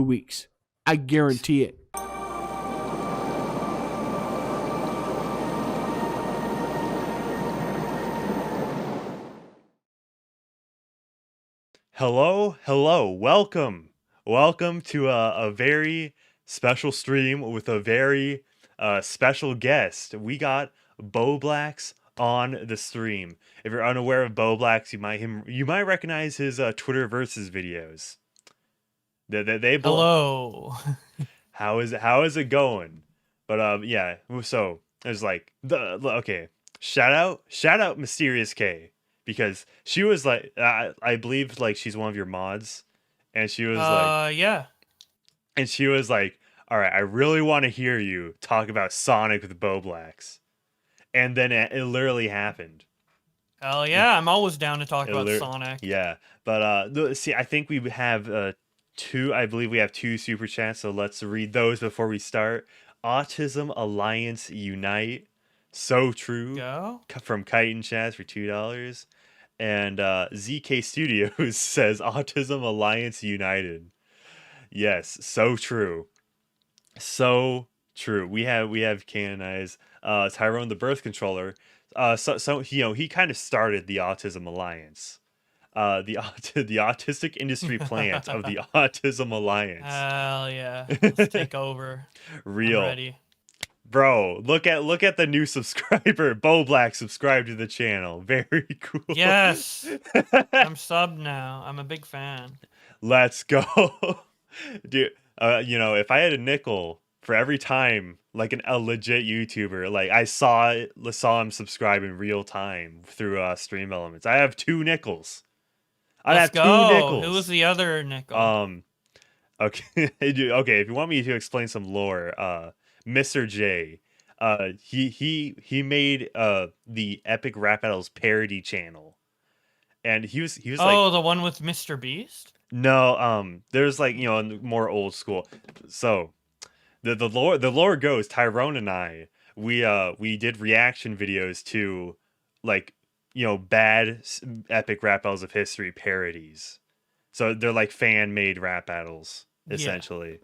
weeks. I guarantee it. Hello, welcome to a very special stream with a very special guest. We got BowBlax on the stream. If you're unaware of BowBlax, you might recognize his Twitter versus videos. Hello. How is it going? But yeah, so there's like okay, shout out Mysterious K, because she was like, I believe like she's one of your mods, and she was Yeah. like, all right, I really want to hear you talk about Sonic with BowBlax, and then it literally happened. Hell yeah, I'm always down to talk about Sonic. Yeah, but see, I think we have I believe we have two super chats, so let's read those before we start. Autism Alliance Unite, so true. Go. From Kite and Chaz for $2, and ZK Studios says Autism Alliance United. Yes, so true, so true. We have canonized Tyrone the Birth Controller. So he kind of started the Autism Alliance. The autistic industry plant of the Autism Alliance. Hell yeah. Let's take over. Real. I'm ready. Bro, look at the new subscriber. BowBlax subscribed to the channel. Very cool. Yes. I'm subbed now. I'm a big fan. Let's go. Dude, if I had a nickel for every time like a legit YouTuber, like I saw him subscribe in real time through Stream Elements, I have 2 nickels. Let's go. 2 nickels. Who was the other nickel? Okay. Okay, if you want me to explain some lore, Mr. J, he made the Epic Rap Battles parody channel, and he was like, the one with Mr. Beast? No, there's like, more old school. So the lore goes, Tyrone and I, we did reaction videos to like, bad Epic Rap Battles of History parodies. So they're like fan made rap battles essentially.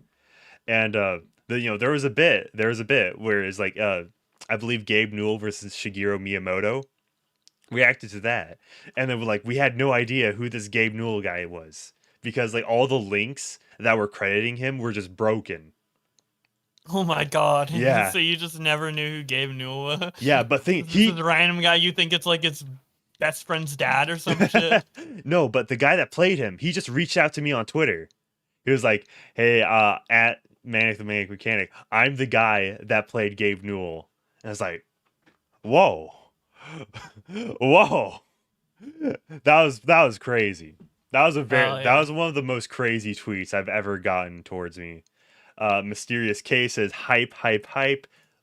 Yeah. And there was a bit where it's like I believe Gabe Newell versus Shigeru Miyamoto. Reacted to that, and then we had no idea who this Gabe Newell guy was, because like all the links that were crediting him were just broken. Oh my god. Yeah. So you just never knew who Gabe Newell was? Yeah, but this is a random guy. You think it's like his best friend's dad or some shit? No, but the guy that played him, he just reached out to me on Twitter. He was like, hey, at Manic the Manic Mechanic, I'm the guy that played Gabe Newell. And I was like, whoa. Whoa. That was crazy. That was one of the most crazy tweets I've ever gotten towards me. Mysterious K says hype.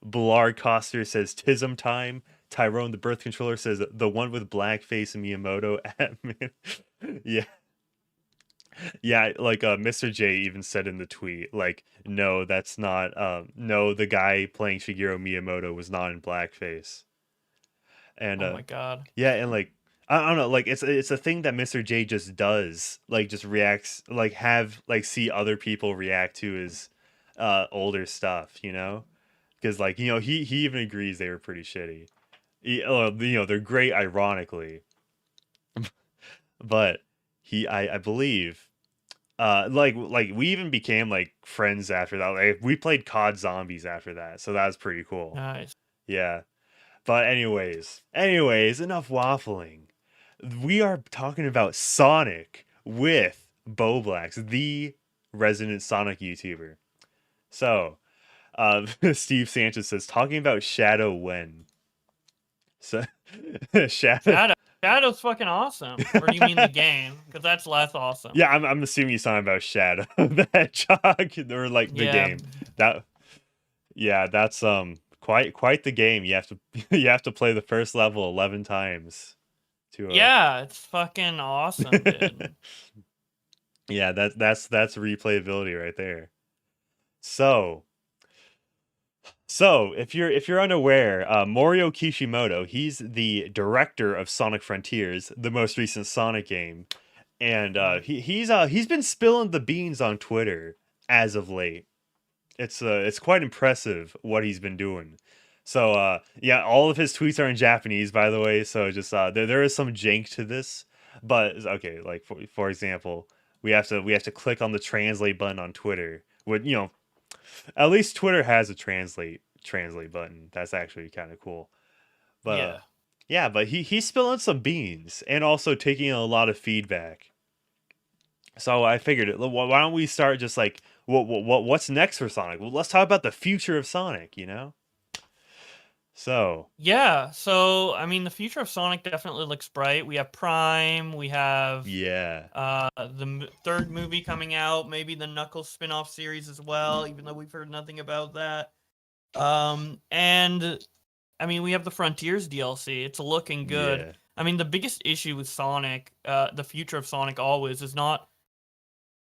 Blard Coster says tism time. Tyrone the Birth Controller says the one with blackface and Miyamoto admin. Yeah, like Mr. J even said in the tweet, like, no, that's not no, the guy playing Shigeru Miyamoto was not in blackface. And oh my god. Yeah, and like I don't know, like it's a thing that Mr. J just does, like just reacts, like see other people react to his older stuff, because like he even agrees they were pretty shitty. They're great ironically, but I believe like we even became like friends after that. Like we played COD Zombies after that, so that was pretty cool. Nice. Yeah. But anyways, enough waffling. We are talking about Sonic with BowBlax, the resident Sonic YouTuber. So, Steve Sanchez says, talking about Shadow when? So, Shadow's fucking awesome. Or do you mean the game? Because that's less awesome. Yeah, I'm assuming he's talking about Shadow the Hedgehog, or like the game. That's quite the game. You have to play the first level 11 times to it's fucking awesome, dude. Yeah, that's replayability right there. So if you're unaware, Morio Kishimoto, he's the director of Sonic Frontiers, the most recent Sonic game, and he's been spilling the beans on Twitter as of late. It's quite impressive what he's been doing. So yeah, all of his tweets are in Japanese, by the way. So just there is some jank to this, but okay, like for example, we have to click on the translate button on Twitter. With at least Twitter has a translate button. That's actually kind of cool. But Yeah. yeah, but he's spilling some beans and also taking a lot of feedback. So I figured, why don't we start just like what's next for Sonic? Well, let's talk about the future of Sonic. So Yeah, so I mean, the future of Sonic definitely looks bright. We have Prime, we have yeah, the third movie coming out, maybe the Knuckles spin-off series as well, even though we've heard nothing about that. And I mean, we have the Frontiers DLC. It's looking good. yeah, I mean, the biggest issue with Sonic, the future of Sonic always is not.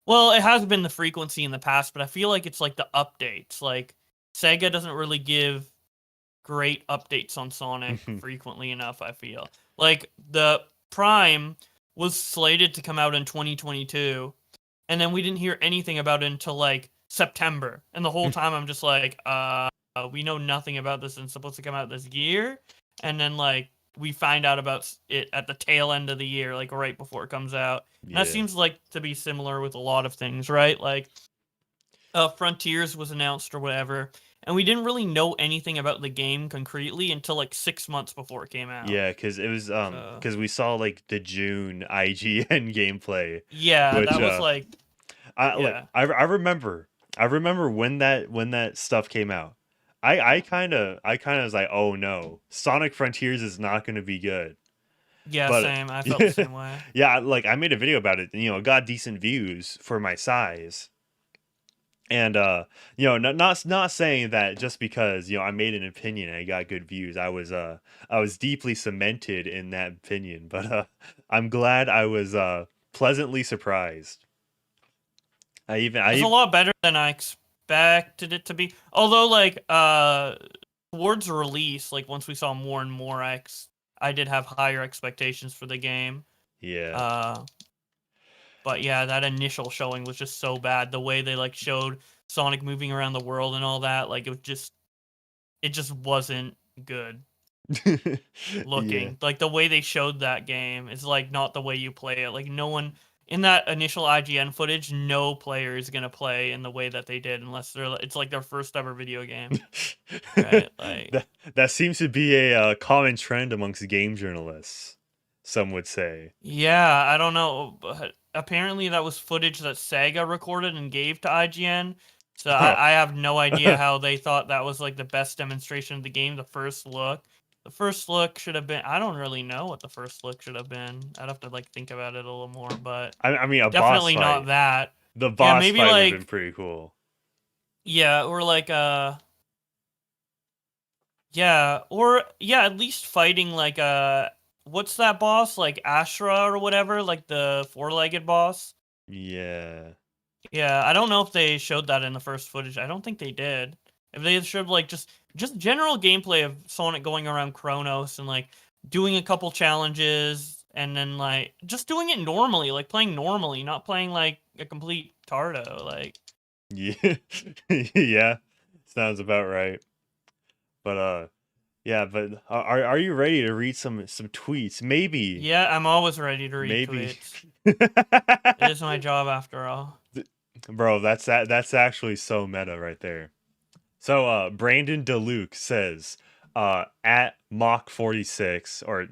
Well, it has been the frequency in the past, but I feel like it's like the updates. Like Sega doesn't really give great updates on Sonic frequently enough, I feel. Like the Prime was slated to come out in 2022, and then we didn't hear anything about it until like September. And the whole time I'm just like, we know nothing about this and it's supposed to come out this year. And then like we find out about it at the tail end of the year, like right before it comes out. And that yeah, seems like to be similar with a lot of things, right? Like Frontiers was announced or whatever, and we didn't really know anything about the game concretely until like 6 months before it came out. yeah. Because it was So, because we saw like the June IGN gameplay, yeah, which that was like, yeah, I remember when that stuff came out. I kind of was like, oh no, Sonic Frontiers is not going to be good. yeah, But same. I felt the same way. yeah, like I made a video about it. It got decent views for my size. And not saying that just because I made an opinion and I got good views, I was deeply cemented in that opinion. But I'm glad I was pleasantly surprised. It's I a lot better than I expected it to be. Although, like, towards release, like once we saw more and more, I did have higher expectations for the game. yeah. But yeah, that initial showing was just so bad. The way they like showed Sonic moving around the world and all that, like it just wasn't good looking. Yeah. Like the way they showed that game is like not the way you play it. Like no one in that initial IGN footage, no player is gonna play in the way that they did unless it's like their first ever video game. Right? Like that seems to be a common trend amongst game journalists, some would say. yeah, I don't know, but apparently that was footage that Sega recorded and gave to IGN. So I have no idea how they thought that was like the best demonstration of the game. The first look should have been. I don't really know what the first look should have been. I'd have to like think about it a little more, but I mean, a definitely boss not fight. that. The boss maybe fight would like have been pretty cool. yeah, or like yeah, or yeah, at least fighting like what's that boss like Ashra or whatever, like the four-legged boss. Yeah. Yeah, I don't know if they showed that in the first footage. I don't think they did. If they showed like just general gameplay of Sonic going around Kronos and like doing a couple challenges and then like just doing it normally, like playing normally, not playing like a complete tardo. Like Yeah. Yeah. Sounds about right. But yeah, but are you ready to read some tweets? Maybe. yeah, I'm always ready to read Maybe. tweets. It is my job after all. Bro, that's actually so meta right there. So Brandon DeLuke says at Mach46 or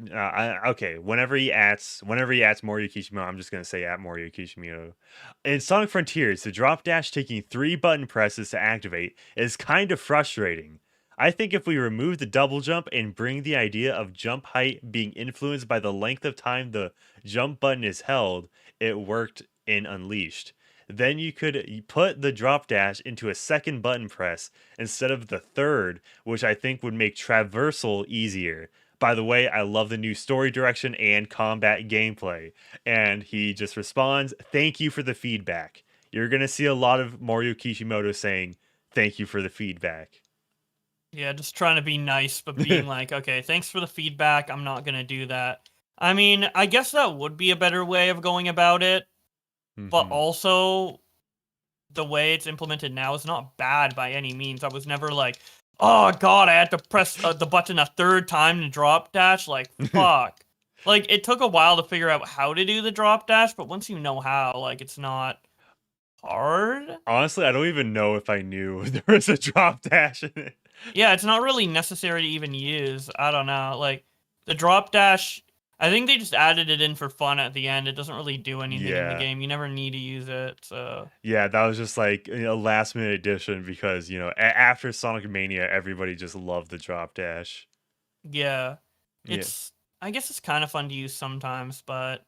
okay, whenever he adds Morio Kishimoto, I'm just gonna say at Morio Kishimoto. In Sonic Frontiers, the drop dash taking 3 button presses to activate is kind of frustrating. I think if we remove the double jump and bring the idea of jump height being influenced by the length of time the jump button is held, it worked in Unleashed. Then you could put the drop dash into a second button press instead of the third, which I think would make traversal easier. By the way, I love the new story direction and combat gameplay. And he just responds, thank you for the feedback. You're going to see a lot of Morio Kishimoto saying, thank you for the feedback. Yeah, just trying to be nice, but being like, okay, thanks for the feedback. I'm not going to do that. I mean, I guess that would be a better way of going about it. But also, the way it's implemented now is not bad by any means. I was never like, oh god, I had to press the button a third time to drop dash. Like, fuck. Like, it took a while to figure out how to do the drop dash, but once you know how, like, it's not hard. Honestly, I don't even know if I knew there was a drop dash in it. Yeah, it's not really necessary to even use. I don't know. Like, the drop dash, I think they just added it in for fun at the end. It doesn't really do anything in the Yeah. game. You never need to use it, so... Yeah, that was just like a last minute addition because, after Sonic Mania, everybody just loved the drop dash. Yeah. Yeah. I guess it's kind of fun to use sometimes, but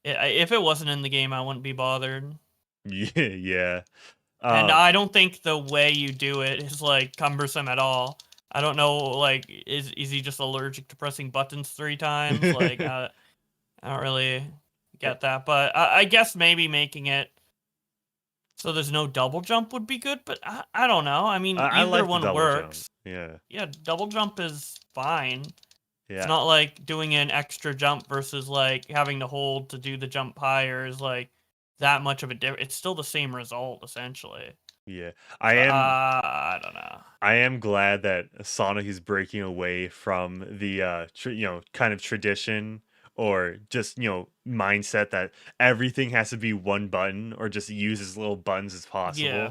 if it wasn't in the game, I wouldn't be bothered. Yeah. And I don't think the way you do it is, like, cumbersome at all. I don't know, like, is he just allergic to pressing buttons 3 times? Like, I don't really get that. But I guess maybe making it so there's no double jump would be good, but I don't know. I mean, I either like the one double works. jump. Yeah, double jump is fine. Yeah. It's not like doing an extra jump versus, like, having to hold to do the jump higher is, like, that much of a difference. It's still the same result, essentially. Yeah. I don't know. I am glad that Sonic is breaking away from the kind of tradition or just, mindset that everything has to be one button or just use as little buttons as possible. Yeah.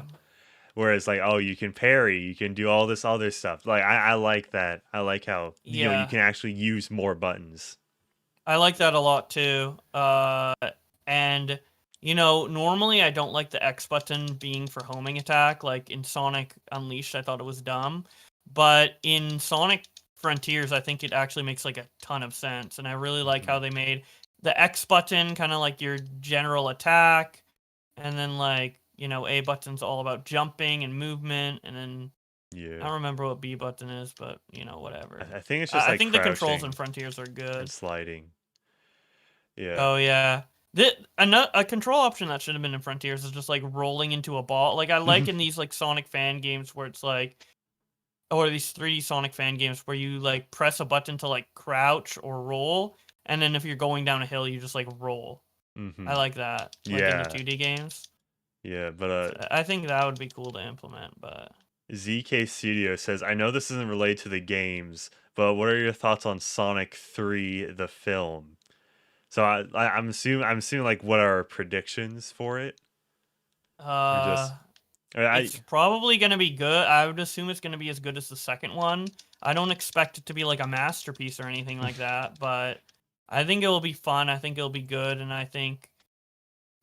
Whereas, like, oh, you can parry, you can do all this other stuff. Like, I like that. I like how you Yeah. can actually use more buttons. I like that a lot too. And normally I don't like the X button being for homing attack. Like in Sonic Unleashed, I thought it was dumb. But in Sonic Frontiers, I think it actually makes like a ton of sense. And I really like how they made the X button kind of like your general attack. And then like, A button's all about jumping and movement. And then I don't remember what B button is, but whatever. I think it's just I like think the controls in crouching Frontiers are good. and sliding. Yeah. Oh yeah. A control option that should have been in Frontiers is just like rolling into a ball. Like I like in these like Sonic fan games where it's like, or these 3D Sonic fan games where you like press a button to like crouch or roll, and then if you're going down a hill, you just like roll. I like that. Like in the 2D games. Yeah, but I think that would be cool to implement, but ZK Studio says, I know this isn't related to the games, but what are your thoughts on Sonic 3 the film? So I'm assuming like what are our predictions for it? It's probably gonna be good. I would assume it's gonna be as good as the second one. I don't expect it to be like a masterpiece or anything like that, but I think it will be fun. I think it'll be good, and I think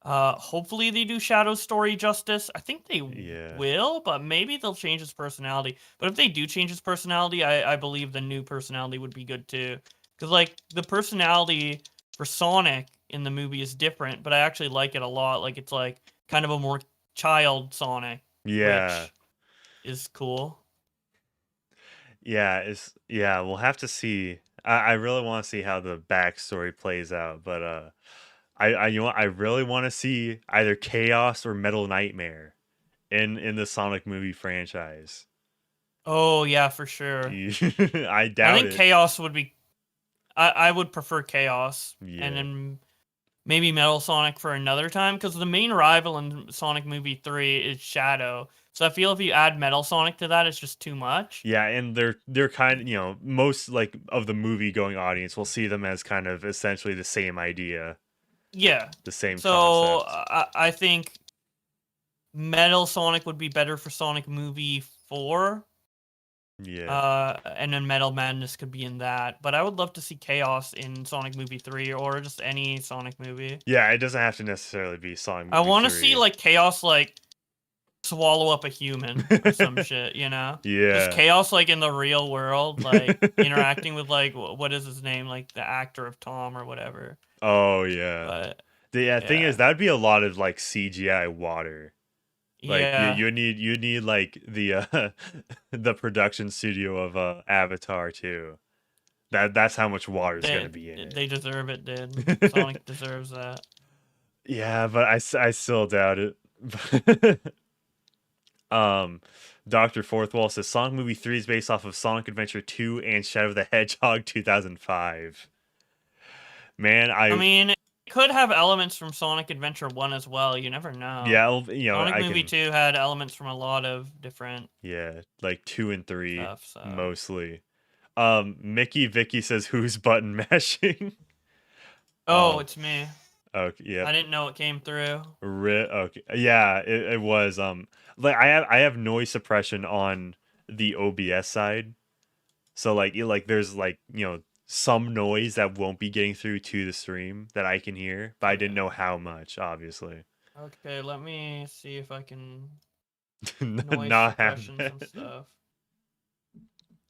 hopefully they do Shadow's story justice. I think they will, but maybe they'll change his personality. But if they do change his personality, I believe the new personality would be good too. Because like the personality for Sonic in the movie is different, but I actually like it a lot. Like it's like kind of a more child Sonic, which is cool. Yeah, we'll have to see. I really want to see how the backstory plays out, but I really want to see either Chaos or Metal Nightmare in the Sonic movie franchise. Oh yeah, for sure. I doubt I think Chaos would be. I would prefer Chaos, and then maybe Metal Sonic for another time, because the main rival in Sonic Movie 3 is Shadow. So I feel if you add Metal Sonic to that, it's just too much. Yeah, and they're kind of, most like of the movie going audience will see them as kind of essentially the same idea. Yeah. The same concept. So I think Metal Sonic would be better for Sonic Movie 4. Yeah. And then Metal Madness could be in that. But I would love to see Chaos in Sonic Movie 3 or just any Sonic movie. Yeah, it doesn't have to necessarily be Sonic Movie 3. I want to see like Chaos like swallow up a human or some shit, Yeah. Just Chaos like in the real world, like interacting with like what is his name, like the actor of Tom or whatever. Oh yeah. But the thing is that'd be a lot of like CGI water. Like you need like the the production studio of Avatar too. That's how much water is gonna be in it. They deserve it, dude. Sonic deserves that. Yeah, but I still doubt it. Dr. Fourthwall says Sonic Movie 3 is based off of Sonic Adventure 2 and Shadow of the Hedgehog 2005. Man, I mean, it could have elements from Sonic Adventure 1 as well. You never know. Yeah, you know, Sonic I Movie can. 2 had elements from a lot of different Yeah, like 2 and 3 stuff. So. mostly. Mickey Vicky says who's button mashing? Oh, it's me. Okay, yeah. I didn't know it came through. Okay. Yeah, it was like I have noise suppression on the OBS side. So like there's like, you know, some noise that won't be getting through to the stream that I can hear, but I didn't know how much, obviously. Okay, let me see if I can noise Not have suppression some that. stuff.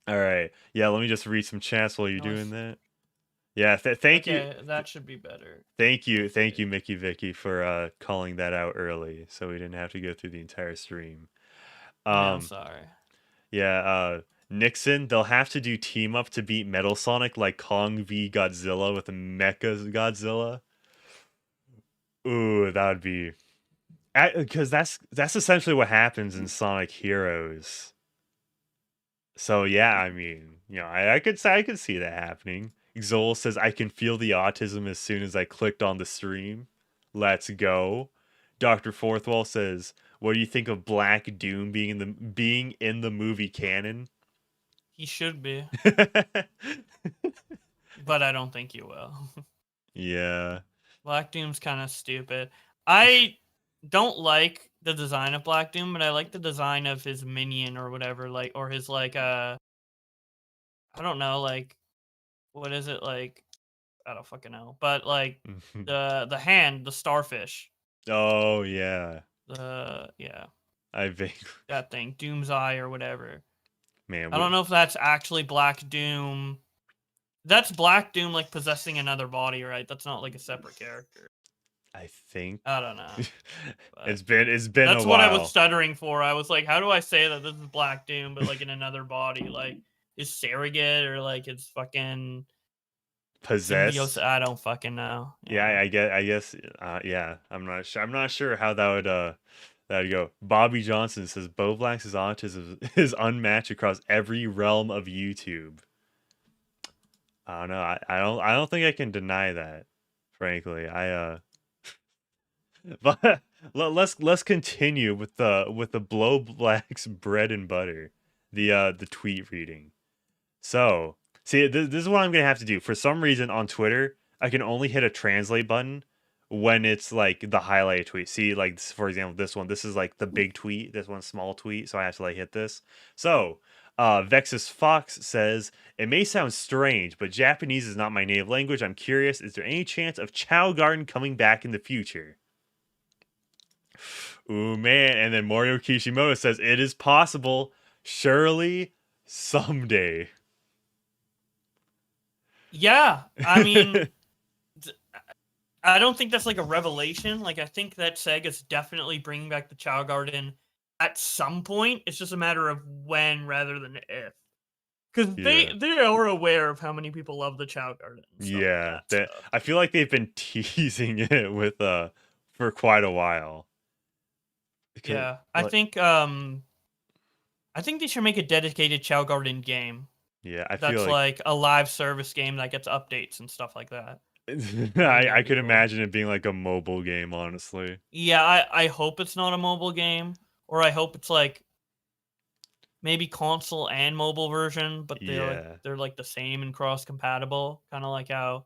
All right. Yeah, let me just read some chats while you're doing that. Yeah, thank you. Okay, that should be better. Thank you, Mickey Vicky, for calling that out early, so we didn't have to go through the entire stream. Yeah, I'm sorry. Yeah, Nixon, they'll have to do team up to beat Metal Sonic like Kong v Godzilla with a Mecha Godzilla. Ooh, that would be, because that's essentially what happens in Sonic Heroes. So yeah, I mean, you know, I could see that happening. Xol says I can feel the autism as soon as I clicked on the stream. Let's go. Dr. Forthwell says, "What do you think of Black Doom being in the movie canon?" He should be, but I don't think he will. Yeah. Black Doom's kind of stupid. I don't like the design of Black Doom, but I like the design of his minion or whatever, like, or his like I don't know, like, what is it like? I don't fucking know, but like the hand, the starfish. Oh yeah. Yeah, I think, that thing, Doom's Eye or whatever. man. I don't know if that's actually Black Doom. That's Black Doom like possessing another body, right? That's not like a separate character. I think I don't know. it's been That's a what I while. was stuttering for. I was like, how do I say that this is Black Doom, but like in another body? Like, is surrogate or like it's fucking Possessed. symbiosis? I don't fucking know. Yeah, I guess. Yeah, I'm not sure. I'm not sure how that would go. Bobby Johnson says BowBlax's autism is unmatched across every realm of YouTube. I don't know. I don't think I can deny that. Frankly, but let's continue with the BowBlax bread and butter, the tweet reading. So see, this is what I'm gonna have to do. For some reason on Twitter, I can only hit a translate button when it's like the highlighted tweet. See, like for example, this one. This is like the big tweet. This one's small tweet, so I have to like hit this. So, Vexus Fox says it may sound strange, but Japanese is not my native language. I'm curious. Is there any chance of Chao Garden coming back in the future? Ooh man! And then Morio Kishimoto says it is possible. Surely, someday. Yeah, I mean, I don't think that's like a revelation. Like, I think that Sega's definitely bringing back the Chao Garden at some point. It's just a matter of when rather than if. Because they are aware of how many people love the Chao Garden. Yeah, I feel like they've been teasing it with for quite a while. Yeah, I think they should make a dedicated Chao Garden game. Yeah, I that's feel like a live service game that gets updates and stuff like that. I could imagine it being like a mobile game, honestly. Yeah, I hope it's not a mobile game, or I hope it's like maybe console and mobile version, but they're like the same and cross compatible, kind of like how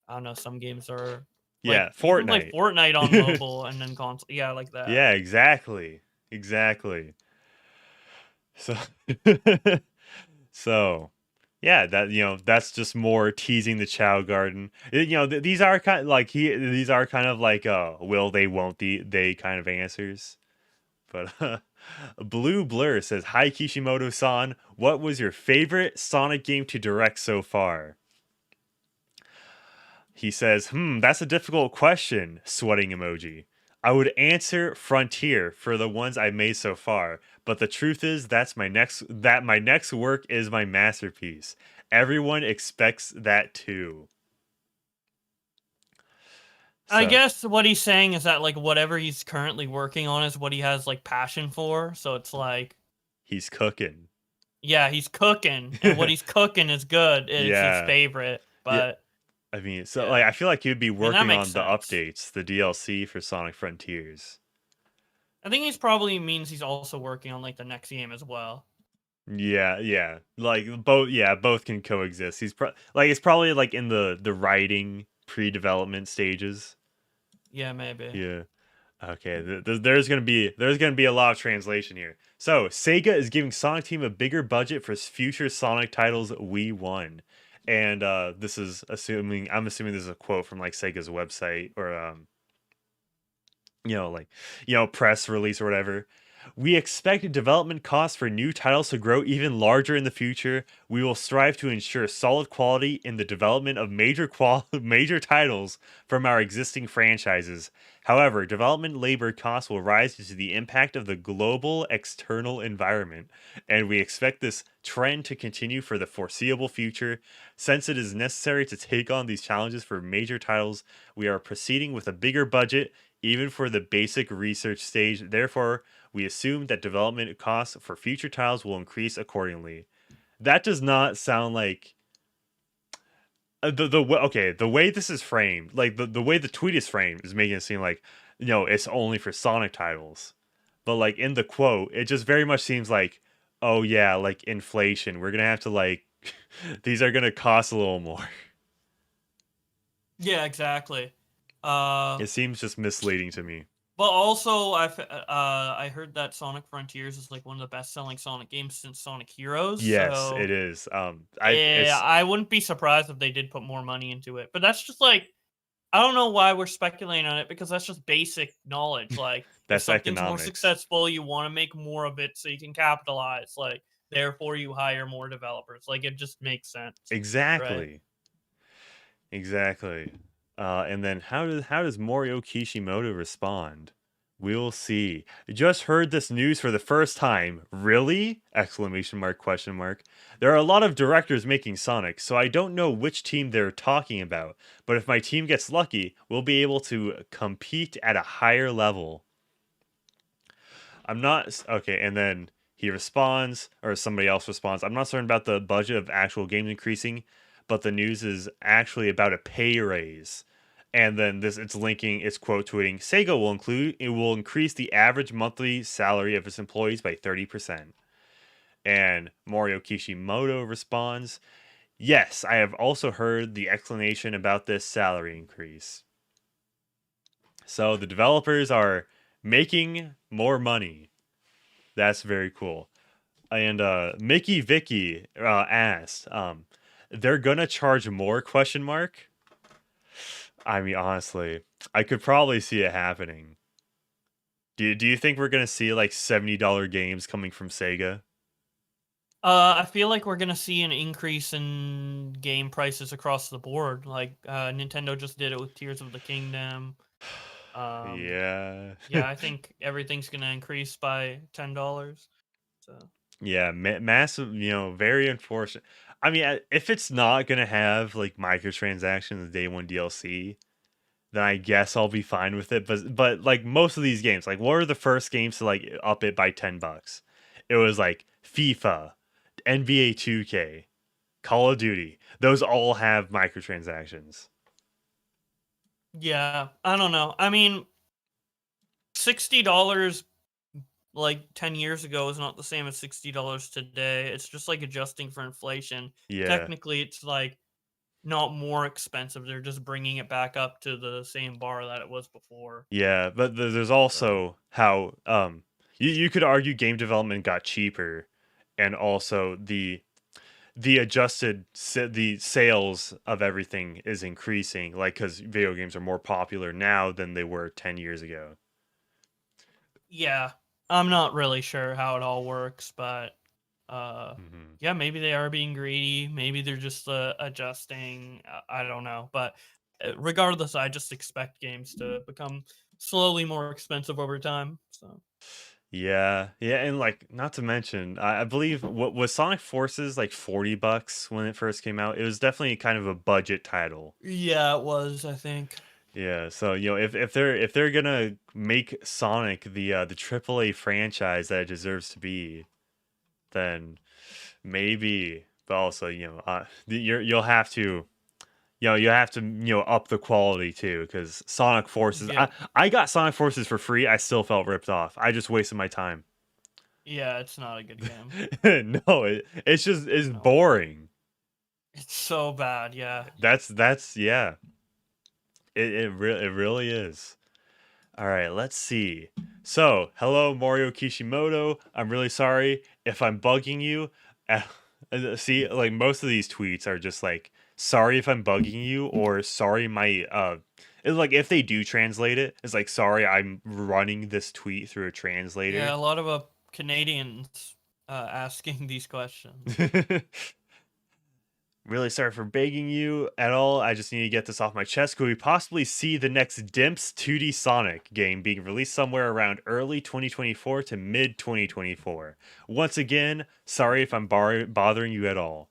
I don't know some games are. Yeah, like, Fortnite. You can play Fortnite on mobile and then console. Yeah, like that. Yeah, exactly. So, yeah, that's just more teasing the Chao Garden. These are kind of like will they, won't they kind of answers. But Blue Blur says, "Hi Kishimoto-san, what was your favorite Sonic game to direct so far?" He says, that's a difficult question, sweating emoji. I would answer Frontier for the ones I made so far, but the truth is my next work is my masterpiece. Everyone expects that too. I guess what he's saying is that like whatever he's currently working on is what he has like passion for, so it's like he's cooking. Yeah, he's cooking, and what he's cooking is good. It's his favorite, but I mean, so Yeah. like I feel like you'd be that working makes on the sense. updates, the DLC for Sonic Frontiers. I think he's probably means he's also working on like the next game as well. Yeah. Like both can coexist. Like it's probably like in the writing pre-development stages. Yeah, maybe. Yeah. Okay, there's gonna be a lot of translation here. So Sega is giving Sonic Team a bigger budget for future Sonic titles. We won, and this is I'm assuming this is a quote from like Sega's website or like press release or whatever. We expect development costs for new titles to grow even larger in the future. We will strive to ensure solid quality in the development of major titles from our existing franchises. However, development labor costs will rise due to the impact of the global external environment, and we expect this trend to continue for the foreseeable future. Since it is necessary to take on these challenges for major titles, we are proceeding with a bigger budget even for the basic research stage. Therefore, we assume that development costs for future titles will increase accordingly. That does not sound like the way this is framed, like the way the tweet is framed, is making it seem like it's only for Sonic titles. But like in the quote, it just very much seems like, oh yeah, like inflation. We're gonna have to like these are gonna cost a little more. Yeah, exactly. It seems just misleading to me. But also, I heard that Sonic Frontiers is like one of the best-selling Sonic games since Sonic Heroes. Yes, So it is. I wouldn't be surprised if they did put more money into it. But that's just like I don't know why we're speculating on it because that's just basic knowledge. Like if That's something's more economics. successful, you want to make more of it so you can capitalize. Like therefore, you hire more developers. Like it just makes sense, right? Exactly. And then how does Morio Kishimoto respond? We'll see. Just heard this news for the first time. Really? Exclamation mark, question mark. There are a lot of directors making Sonic, so I don't know which team they're talking about. But if my team gets lucky, we'll be able to compete at a higher level. I'm not okay, and then he responds, or somebody else responds. I'm not certain about the budget of actual games increasing, but the news is actually about a pay raise. And then it's quote tweeting, Sega will increase the average monthly salary of its employees by 30%. And Morio Kishimoto responds, yes, I have also heard the explanation about this salary increase. So the developers are making more money. That's very cool. And Mickey Vicky asked, they're gonna charge more, question mark? I mean, honestly, I could probably see it happening. Do you think we're gonna see like $70 games coming from Sega? I feel like we're gonna see an increase in game prices across the board. Like Nintendo just did it with Tears of the Kingdom. Yeah. Yeah, I think everything's gonna increase by $10. So Yeah, massive, very unfortunate. I mean, if it's not gonna have like microtransactions, the day one DLC, then I guess I'll be fine with it. But like most of these games, like what are the first games to like up it by $10? It was like FIFA, NBA 2K, Call of Duty. Those all have microtransactions. yeah, I don't know. I mean, $60 like 10 years ago is not the same as $60 today. It's just like adjusting for inflation. Yeah, Technically, it's like not more expensive. They're just bringing it back up to the same bar that it was before. yeah. But there's So, also how you could argue game development got cheaper, and also the sales of everything is increasing, like because video games are more popular now than they were 10 years ago. yeah, I'm not really sure how it all works, but Hmm. yeah, maybe they are being greedy. Maybe they're just adjusting. I don't know, but regardless, I just expect games to become slowly more expensive over time. So Yeah, and like not to mention, I believe what was Sonic Forces like $40 when it first came out. It was definitely kind of a budget title. yeah, it was. I think. Yeah, so if they're gonna make Sonic the AAA franchise that it deserves to be, then maybe. But also, you'll have to you have to up the quality too, because Sonic Forces. Yeah. I got Sonic Forces for free. I still felt ripped off. I just wasted my time. Yeah, it's not a good game. No, it's No. boring. It's so bad, yeah. That's yeah. It really is. All right, let's see. So, hello, Morio Kishimoto. I'm really sorry if I'm bugging you. See, like most of these tweets are just like, sorry if I'm bugging you, or sorry my it's like if they do translate it, it's like sorry I'm running this tweet through a translator. Yeah, a lot of Canadians asking these questions. Really sorry for begging you at all. I just need to get this off my chest. Could we possibly see the next Dimps 2D Sonic game being released somewhere around early 2024 to mid 2024? Once again, sorry if I'm bothering you at all.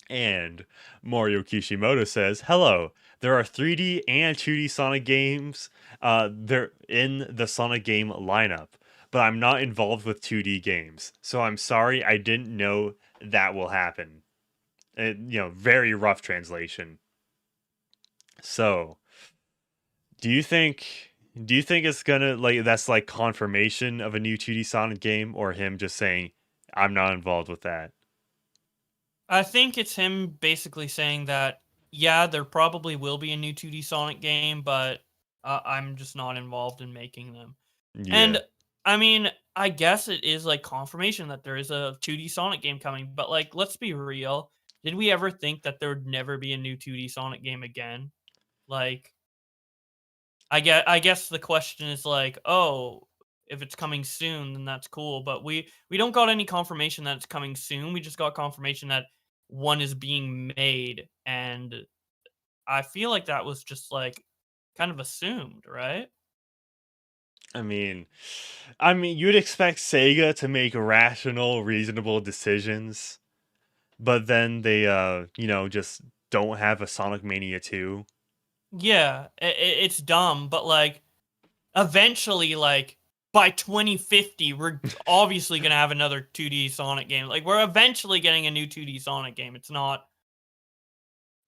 And Morio Kishimoto says, hello, there are 3D and 2D Sonic games they're in the Sonic game lineup, but I'm not involved with 2D games. So I'm sorry I didn't know that will happen. Very rough translation. So, do you think it's gonna that's like confirmation of a new 2D Sonic game, or him just saying I'm not involved with that? I think it's him basically saying that, yeah, there probably will be a new 2D Sonic game, but I'm just not involved in making them. Yeah. And I mean, I guess it is like confirmation that there is a 2D Sonic game coming, but like, let's be real. Did we ever think that there would never be a new 2D Sonic game again? Like, I guess the question is like, oh, if it's coming soon, then that's cool. But we don't got any confirmation that it's coming soon. We just got confirmation that one is being made, and I feel like that was just like kind of assumed, right? I mean, you'd expect Sega to make rational, reasonable decisions, but then they just don't have a Sonic Mania 2. Yeah, it's dumb, but like eventually, like by 2050, we're obviously gonna have another 2D Sonic game. Like we're eventually getting a new 2D Sonic game. It's not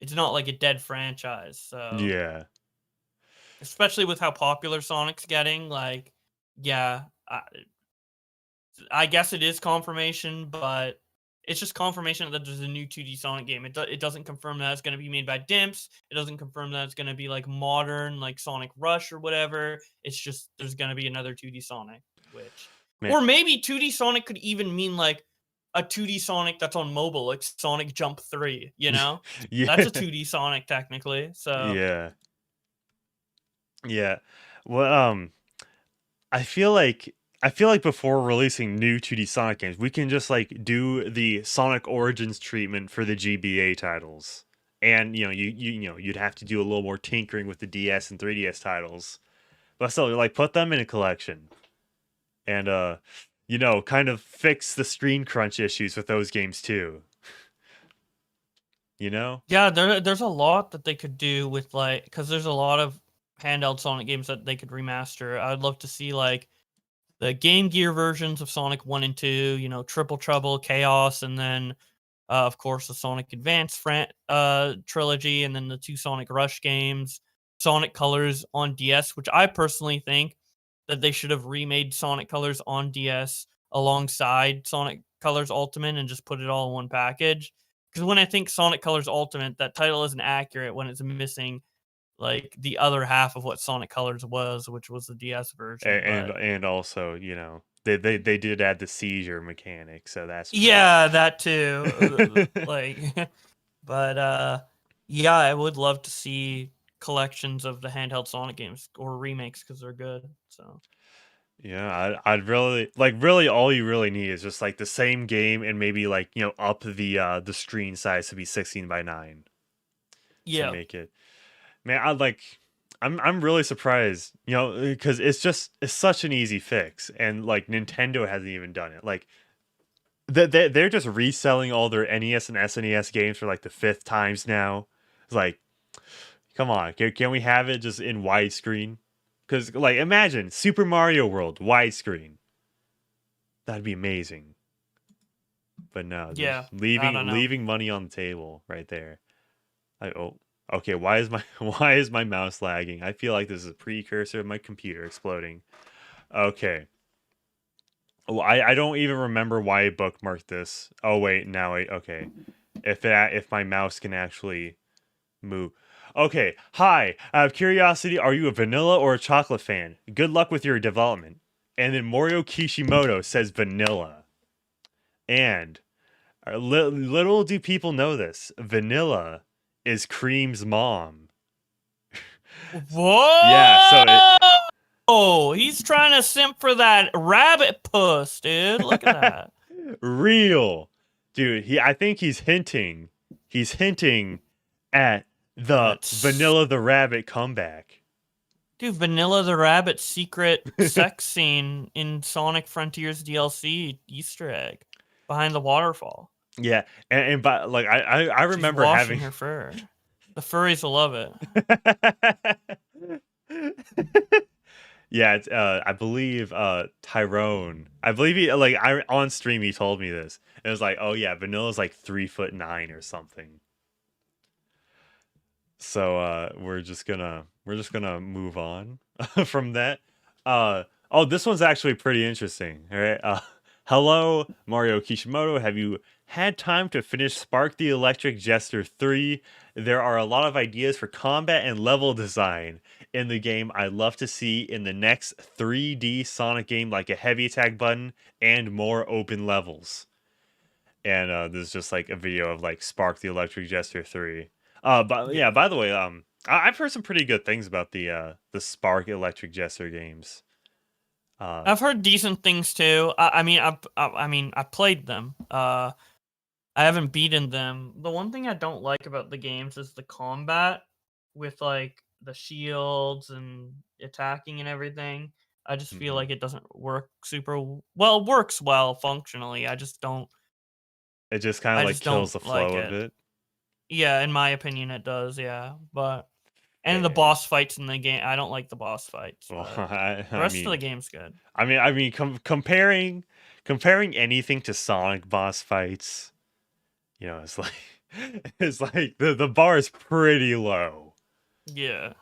like a dead franchise. So Yeah. especially with how popular Sonic's getting, like yeah, I guess it is confirmation, but it's just confirmation that there's a new 2D Sonic game. It doesn't confirm that it's going to be made by Dimps. It doesn't confirm that it's going to be like modern, like Sonic Rush or whatever. It's just there's going to be another 2D Sonic, Man. or maybe 2D Sonic could even mean like a 2D Sonic that's on mobile, like Sonic Jump 3. Yeah. That's a 2D Sonic technically. So Yeah. Yeah. Well, I feel like before releasing new 2D Sonic games, we can just like do the Sonic Origins treatment for the GBA titles. And you'd have to do a little more tinkering with the DS and 3DS titles. But still, like put them in a collection. And kind of fix the screen crunch issues with those games too. yeah, there's a lot that they could do with like because there's a lot of handheld Sonic games that they could remaster. I'd love to see like the Game Gear versions of Sonic 1 and 2, Triple Trouble, Chaos, and then of course the Sonic Advance trilogy, and then the two Sonic Rush games, Sonic Colors on DS, which I personally think that they should have remade Sonic Colors on DS alongside Sonic Colors Ultimate and just put it all in one package. Because when I think Sonic Colors Ultimate, that title isn't accurate when it's missing like the other half of what Sonic Colors was, which was the DS version. And also, they did add the seizure mechanic, so that's yeah, that too. Like, but yeah, I would love to see collections of the handheld Sonic games or remakes because they're good. So yeah, I'd really all you really need is just like the same game and maybe like up the screen size to be 16:9 to yeah, make it. Man, I'm really surprised, because it's such an easy fix, and like Nintendo hasn't even done it. Like they're just reselling all their NES and SNES games for like the 5th times now. It's like, come on, can we have it just in widescreen? Because like imagine Super Mario World widescreen. That'd be amazing. But no, yeah. just I don't know. leaving money on the table right there. Okay, why is my why is my mouse lagging? I feel like this is a precursor of my computer exploding. Okay. Well, I don't even remember why I bookmarked this. Oh wait, now okay. If my mouse can actually move. Okay, hi. Out of curiosity, are you a vanilla or a chocolate fan? Good luck with your development. And then Morio Kishimoto says vanilla. And little do people know this, vanilla is Cream's mom. Whoa! Yeah, so Oh, he's trying to simp for that rabbit puss, dude. Look at that. real. Dude, I think he's hinting at the That's- Vanilla the Rabbit comeback. Dude, Vanilla the Rabbit's secret sex scene in Sonic Frontiers DLC Easter egg behind the waterfall. Yeah, and but like I She's remember washing having her fur. The furries will love it. Yeah, it's, I believe Tyrone. I believe he on stream he told me this. It was like, oh yeah, Vanilla's like 3'9" or something. So we're just gonna move on from that. Oh, this one's actually pretty interesting. All right. Hello, Mario Kishimoto. Have you had time to finish Spark the Electric Jester 3? There are a lot of ideas for combat and level design in the game I'd love to see in the next 3D Sonic game, like a heavy attack button and more open levels. And this is just like a video of like Spark the Electric Jester 3. But yeah, by the way, I've heard some pretty good things about the Spark Electric Jester games. I've heard decent things too. I mean, I played them. I haven't beaten them. The one thing I don't like about the games is the combat with like the shields and attacking and everything. I just feel like it doesn't work super well. It works well functionally. I just don't. It just kind of like kills the flow of it. Yeah, in my opinion, it does. Yeah, but and the Fair. boss fights in the game, I don't like the boss fights. Well, The rest of the game's good. I mean, comparing anything to Sonic boss fights, you know, it's like the bar is pretty low. Yeah.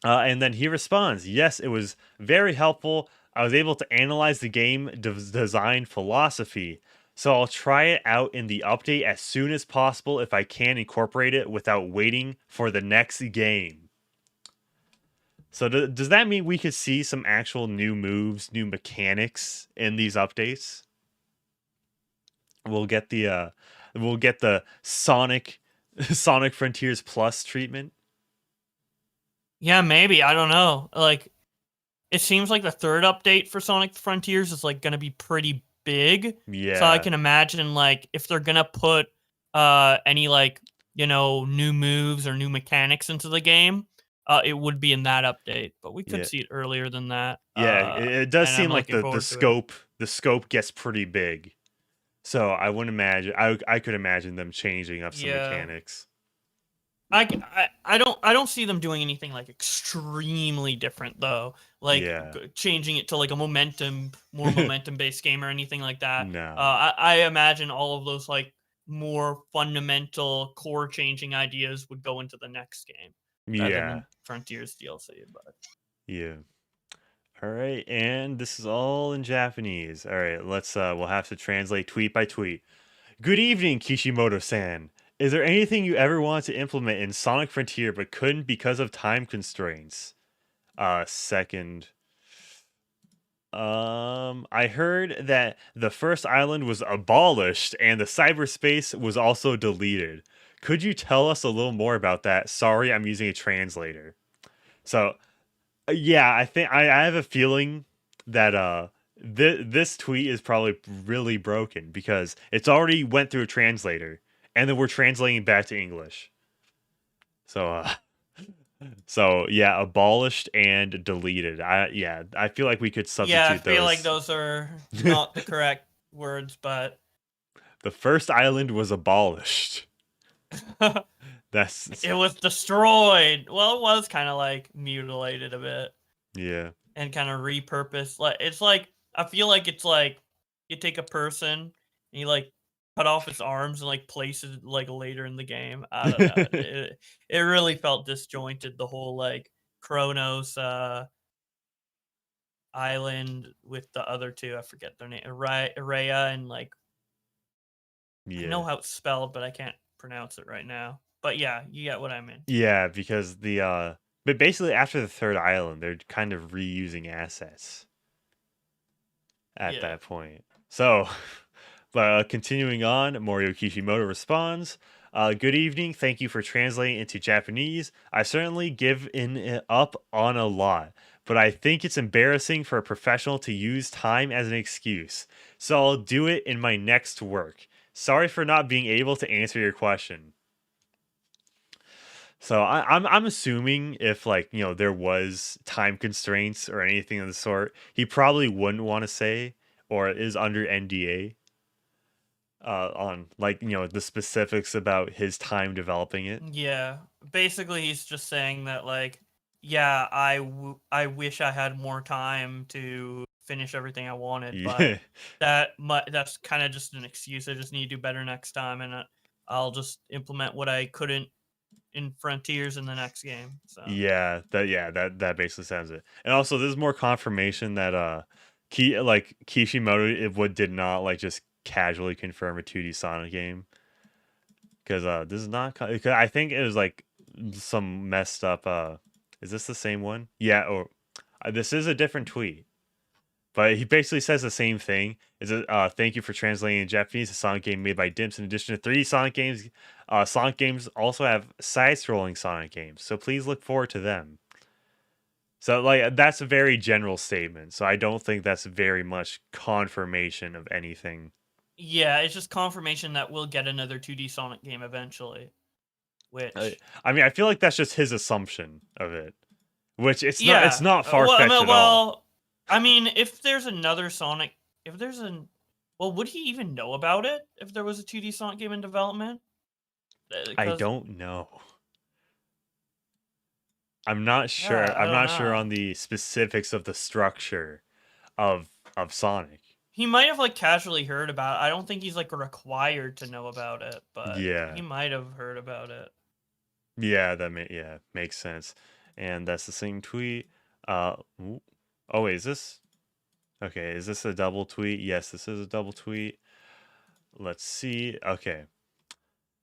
And then he responds, "Yes, it was very helpful. I was able to analyze the game design philosophy, so I'll try it out in the update as soon as possible if I can incorporate it without waiting for the next game." So does that mean we could see some actual new moves, new mechanics in these updates? We'll get the Sonic Frontiers Plus treatment. Yeah, maybe. I don't know. Like, it seems like the third update for Sonic Frontiers is like going to be pretty big. Yeah. So I can imagine like if they're going to put any like, you know, new moves or new mechanics into the game, it would be in that update. But we could see it earlier than that. Yeah, it does seem like the scope gets pretty big. So I wouldn't imagine I could imagine them changing up some mechanics. I don't see them doing anything like extremely different though, like changing it to like a more momentum based game or anything like that. No, I imagine all of those like more fundamental core changing ideas would go into the next game. Rather than Frontiers DLC, but yeah. All right, and this is all in Japanese. All right, let's we'll have to translate tweet by tweet. Good evening, Kishimoto-san. Is there anything you ever wanted to implement in Sonic Frontier but couldn't because of time constraints? Second. I heard that the first island was abolished and the cyberspace was also deleted. Could you tell us a little more about that? Sorry, I'm using a translator. So, yeah, I think I have a feeling that this tweet is probably really broken because it's already went through a translator. And then we're translating back to English. So yeah, abolished and deleted. I feel like we could substitute those. Yeah, I feel like those are not the correct words, but the first island was abolished. It was destroyed. Well, it was kind of like mutilated a bit. Yeah. And kind of repurposed. Like it's like I feel like it's like you take a person and you like cut off his arms and like place it like later in the game. I don't know. It really felt disjointed. The whole like Kronos island with the other two. I forget their name. Raya and like I know Yeah. how it's spelled, but I can't pronounce it right now. But yeah, you get what I mean. Yeah, because but basically after the third island, they're kind of reusing assets at Yeah. that point. So, but continuing on, Morio Kishimoto responds, good evening. Thank you for translating into Japanese. I certainly give up on a lot, but I think it's embarrassing for a professional to use time as an excuse. So I'll do it in my next work. Sorry for not being able to answer your question. So I'm assuming if like there was time constraints or anything of the sort, he probably wouldn't want to say or is under NDA on like the specifics about his time developing it. Yeah. Basically, he's just saying that like, yeah, I wish I had more time to finish everything I wanted, but Yeah, that's kind of just an excuse. I just need to do better next time, and I'll just implement what I couldn't in Frontiers in the next game. So that basically sounds it. And also, there's more confirmation that Kishimoto did not like just casually confirm a 2D Sonic game because this is not. 'Cause I think it was like some messed up. Is this the same one? Yeah, or this is a different tweet. But he basically says the same thing. Is it? Thank you for translating in Japanese. A Sonic game made by Dimps. In addition to 3D Sonic games, Sonic games also have side-scrolling Sonic games. So please look forward to them. So like that's a very general statement. So I don't think that's very much confirmation of anything. yeah, it's just confirmation that we'll get another 2D Sonic game eventually. Which I mean, I feel like that's just his assumption of it. Which it's not. It's yeah, not far-fetched at all. well, I mean, if there's another Sonic, if there's an, well, would he even know about it if there was a 2D Sonic game in development? I 'Cause don't know. I'm not sure. yeah, I I'm don't not sure know. on the specifics of the structure of Sonic. He might have like casually heard about it. I don't think he's like required to know about it, but he Yeah. might have heard about it. Yeah, makes sense. And that's the same tweet. Oh wait, is this okay? Is this a double tweet? Yes, this is a double tweet. Let's see. Okay.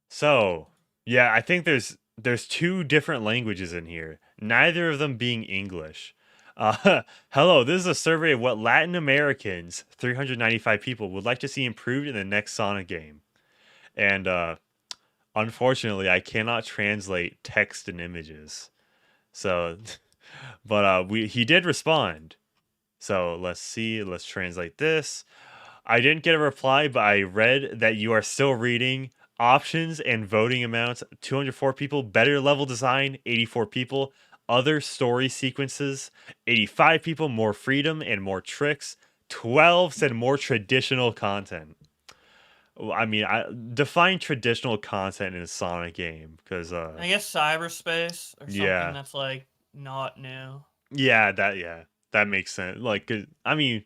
So, yeah, I think there's two different languages in here, neither of them being English. Hello, this is a survey of what Latin Americans, 395 people, would like to see improved in the next Sonic game. And unfortunately, I cannot translate text and images. So, but he did respond. So let's see. Let's translate this. I didn't get a reply, but I read that you are still reading. Options and voting amounts: 204 people. Better level design: 84 people. Other story sequences: 85 people. More freedom and more tricks: 12 said more traditional content. I mean, I define traditional content in a Sonic game because I guess cyberspace or something yeah, that's like not new. that makes sense. Like, 'cause, I mean,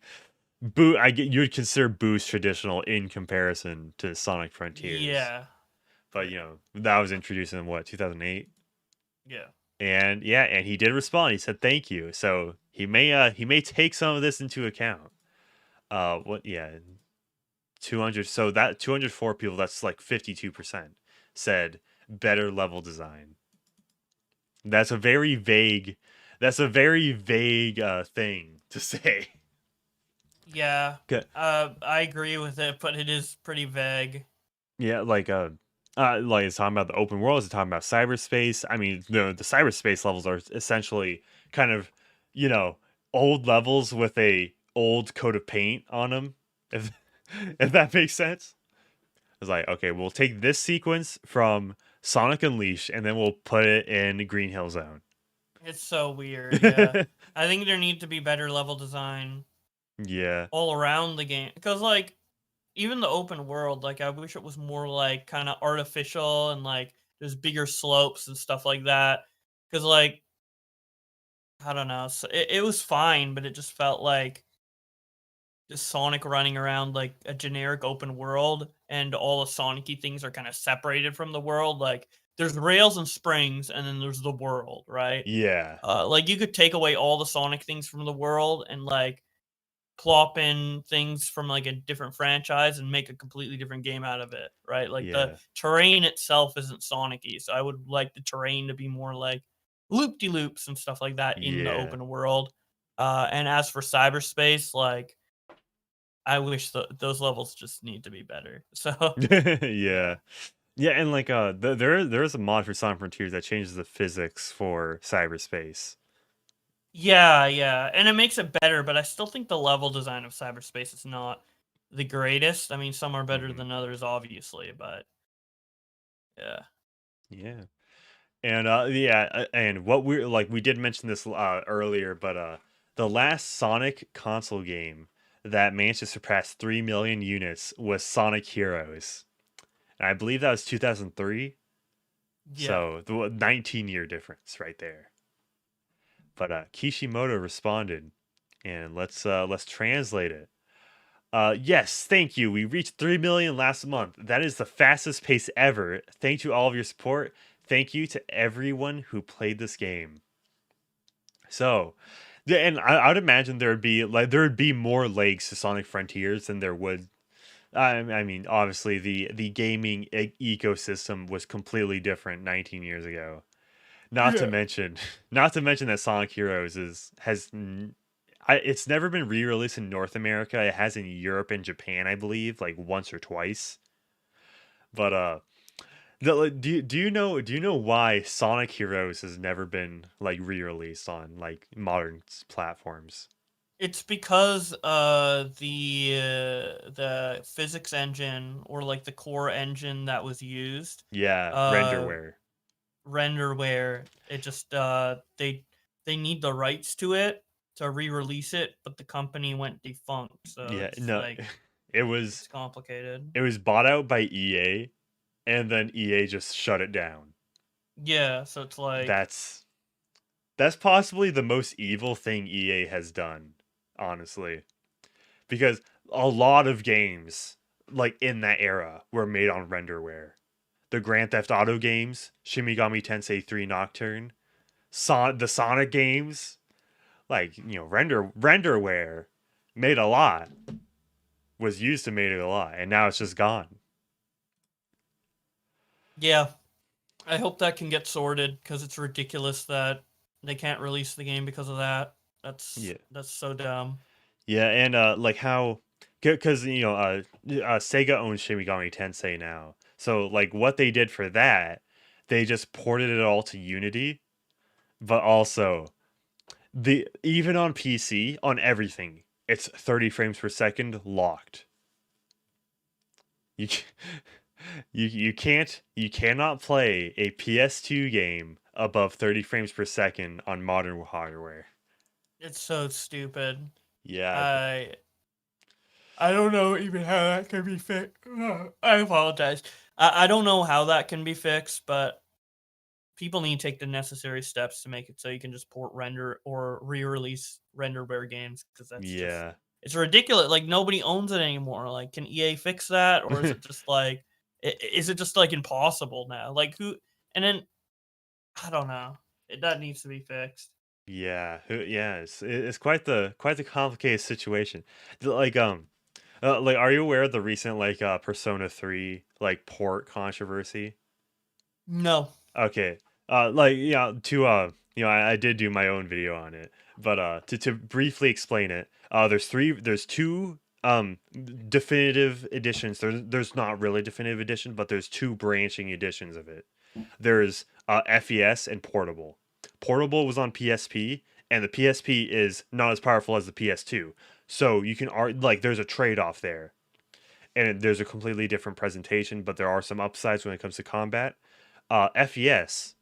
Boo, you would consider Boost traditional in comparison to Sonic Frontiers. Yeah. But that was introduced in what, 2008? Yeah. And yeah, and he did respond. He said thank you. So he may take some of this into account. What 200, so that 204 people, that's like 52% said better level design. That's a very vague thing to say. Yeah. Okay. I agree with it, but it is pretty vague. Yeah, like it's talking about the open world, it's talking about cyberspace. I mean, the cyberspace levels are essentially kind of, old levels with a old coat of paint on them. If if that makes sense. It's like, okay, we'll take this sequence from Sonic Unleashed and then we'll put it in Green Hill Zone. It's so weird, yeah. I think there need to be better level design Yeah. all around the game. Because, like, even the open world, like, I wish it was more, like, kind of artificial and, like, there's bigger slopes and stuff like that. Because, like, I don't know. So it was fine, but it just felt like Sonic running around like a generic open world, and all the Sonic-y things are kind of separated from the world. Like there's rails and springs, and then there's the world, right? Yeah. Like you could take away all the Sonic things from the world and like plop in things from like a different franchise and make a completely different game out of it, right? Like the Yeah. terrain itself isn't Sonic-y, so I would like the terrain to be more like loop-de-loops and stuff like that in the Yeah. open world. And as for cyberspace, like I wish those levels just need to be better. So Yeah. yeah. Yeah, and like there's a mod for Sonic Frontiers that changes the physics for cyberspace. Yeah, yeah, and it makes it better, but I still think the level design of cyberspace is not the greatest. I mean, some are better Mhm. than others, obviously, but yeah. Yeah. And yeah, and what we did mention this earlier, but the last Sonic console game that managed to surpass 3 million units was Sonic Heroes. And I believe that was 2003. Yeah. So the 19-year difference right there. But Kishimoto responded, and let's translate it. Yes, thank you. We reached 3 million last month. That is the fastest pace ever. Thank you all of your support. Thank you to everyone who played this game. So, yeah, and I would imagine there would be more legs to Sonic Frontiers than there would. I mean, obviously the gaming ecosystem was completely different 19 years ago. Not to Yeah. mention, not to mention that Sonic Heroes it's never been re-released in North America. It has in Europe and Japan, I believe, like once or twice. But do you know why Sonic Heroes has never been like re-released on like modern platforms? It's because the physics engine, or like the core engine that was used, Yeah, uh Renderware. Renderware, it just they need the rights to it to re-release it, but the company went defunct, so Yeah, it's no, like it was it's complicated. it was bought out by EA, and then EA just shut it down. Yeah, so it's like That's That's possibly the most evil thing EA has done, honestly. Because a lot of games, like in that era, were made on Renderware. The Grand Theft Auto games, Shin Megami Tensei 3 Nocturne, the Sonic games, like, Renderware made a lot, was used to make it a lot, and now it's just gone. yeah, I hope that can get sorted because it's ridiculous that they can't release the game because of that. Yeah. That's so dumb. Yeah, and like how, because Sega owns Shin Megami Tensei now, so like what they did for that, they just ported it all to Unity, but also the even on PC on everything, it's 30 frames per second locked. You c- you cannot play a PS2 game above 30 frames per second on modern hardware. It's so stupid. Yeah, I I don't know even how that can be fixed. I apologize. I don't know how that can be fixed, but people need to take the necessary steps to make it so you can just port render or re-release renderware games, because that's just yeah. it's ridiculous. Like nobody owns it anymore. Like, can EA fix that, or is it just like is it just like impossible now? Like who? And then I don't know. That needs to be fixed. Yeah, yeah, it's quite the complicated situation. Like like are you aware of the recent like Persona 3 like port controversy? No. Okay. Like yeah, to I did do my own video on it, but to briefly explain it, there's two definitive editions. There's not really definitive edition, but there's two branching editions of it. There's FES and portable. Portable was on PSP, and the PSP is not as powerful as the PS2. So you can like there's a trade-off there. And there's a completely different presentation, but there are some upsides when it comes to combat. FES,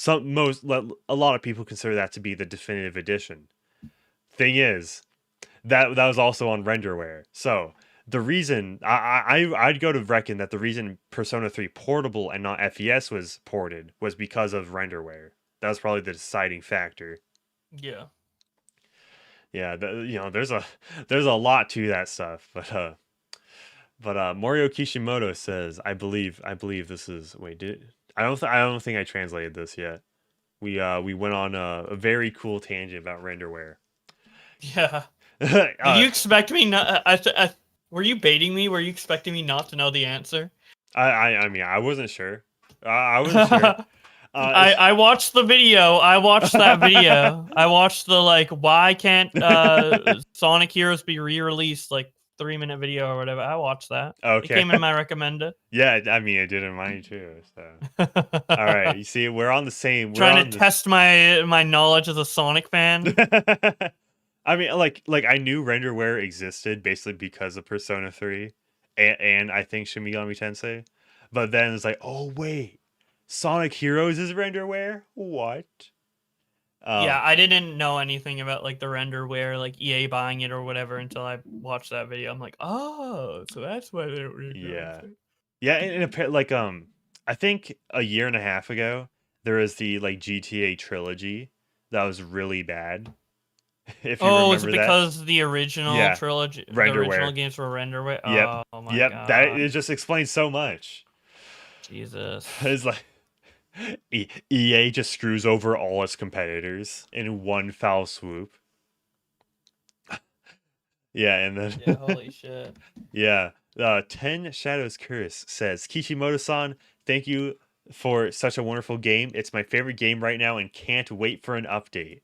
a lot of people consider that to be the definitive edition. Thing is, that was also on Renderware. So the reason I'd go to reckon that the reason Persona 3 Portable and not FES was ported was because of Renderware. That was probably the deciding factor. Yeah. Yeah, there's a lot to that stuff, but Morio Kishimoto says, I believe this is I don't think I translated this yet. We went on a very cool tangent about renderware. Yeah. Did uh, you expect me not? Were you baiting me? Were you expecting me not to know the answer? I mean, I wasn't sure. I wasn't sure. I watched the video. I watched that video. I watched the why can't Sonic Heroes be re-released 3-minute video or whatever. I watched that. It Okay. came in my recommended. Yeah, I mean, it did in mine too. So, all right, you see, we're on the same. We're Trying on to test my knowledge as a Sonic fan. I mean, I knew Renderware existed basically because of Persona 3 and I think Shin Megami Tensei. But then it's like, oh wait, Sonic Heroes is Renderware? What? Yeah, I didn't know anything about the renderware, EA buying it or whatever until I watched that video. I'm like, oh, so that's why they were Yeah. Yeah, and I think a year and a half ago there was the GTA trilogy that was really bad. If you Oh, is remember it that. because the original Yeah, trilogy, the original Renderware. games were renderware? Yep. Oh my Yep. That god, it just explains so much. Jesus. It's like EA just screws over all its competitors in one foul swoop. Yeah, and then Yeah, holy shit. yeah. 10 Shadows Curse says, Kishimoto-san, thank you for such a wonderful game. It's my favorite game right now and can't wait for an update.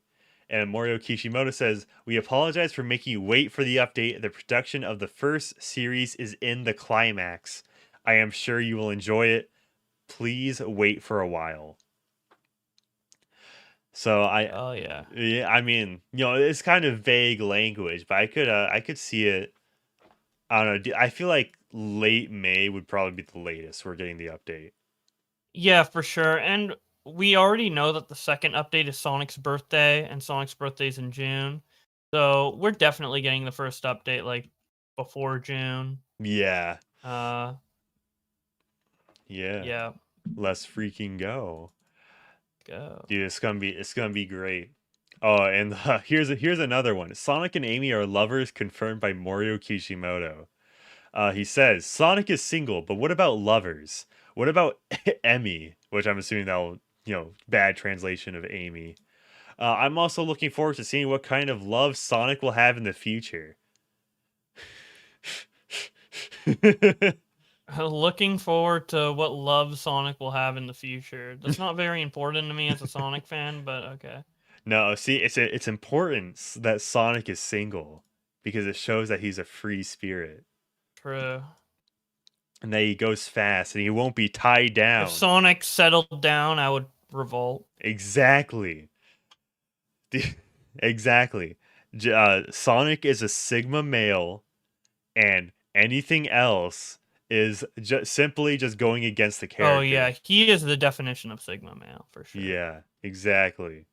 And Morio Kishimoto says, we apologize for making you wait for the update. The production of the first series is in the climax. I am sure you will enjoy it. Please wait for a while. So Oh yeah. yeah, I mean, it's kind of vague language, but I could see it. I don't know. I feel like late May would probably be the latest we're getting the update. Yeah, for sure. And we already know that the second update is Sonic's birthday, and Sonic's birthday's in June. So we're definitely getting the first update before June. Yeah. Uh Yeah. yeah. Let's freaking go. Go. Dude, it's gonna be great. Oh, and here's another one. Sonic and Amy are lovers confirmed by Morio Kishimoto. He says Sonic is single, but what about lovers? What about Emmy? Which I'm assuming that'll bad translation of Amy. I'm also looking forward to seeing what kind of love Sonic will have in the future. Looking forward to what love Sonic will have in the future. That's not very important to me as a Sonic fan, but okay. No, see, it's important that Sonic is single because it shows that he's a free spirit True. and that he goes fast and he won't be tied down. If Sonic settled down, I would revolt. Exactly. Exactly. Sonic is a Sigma male, and anything else is simply just going against the character. Oh yeah, he is the definition of Sigma male for sure. Yeah, exactly.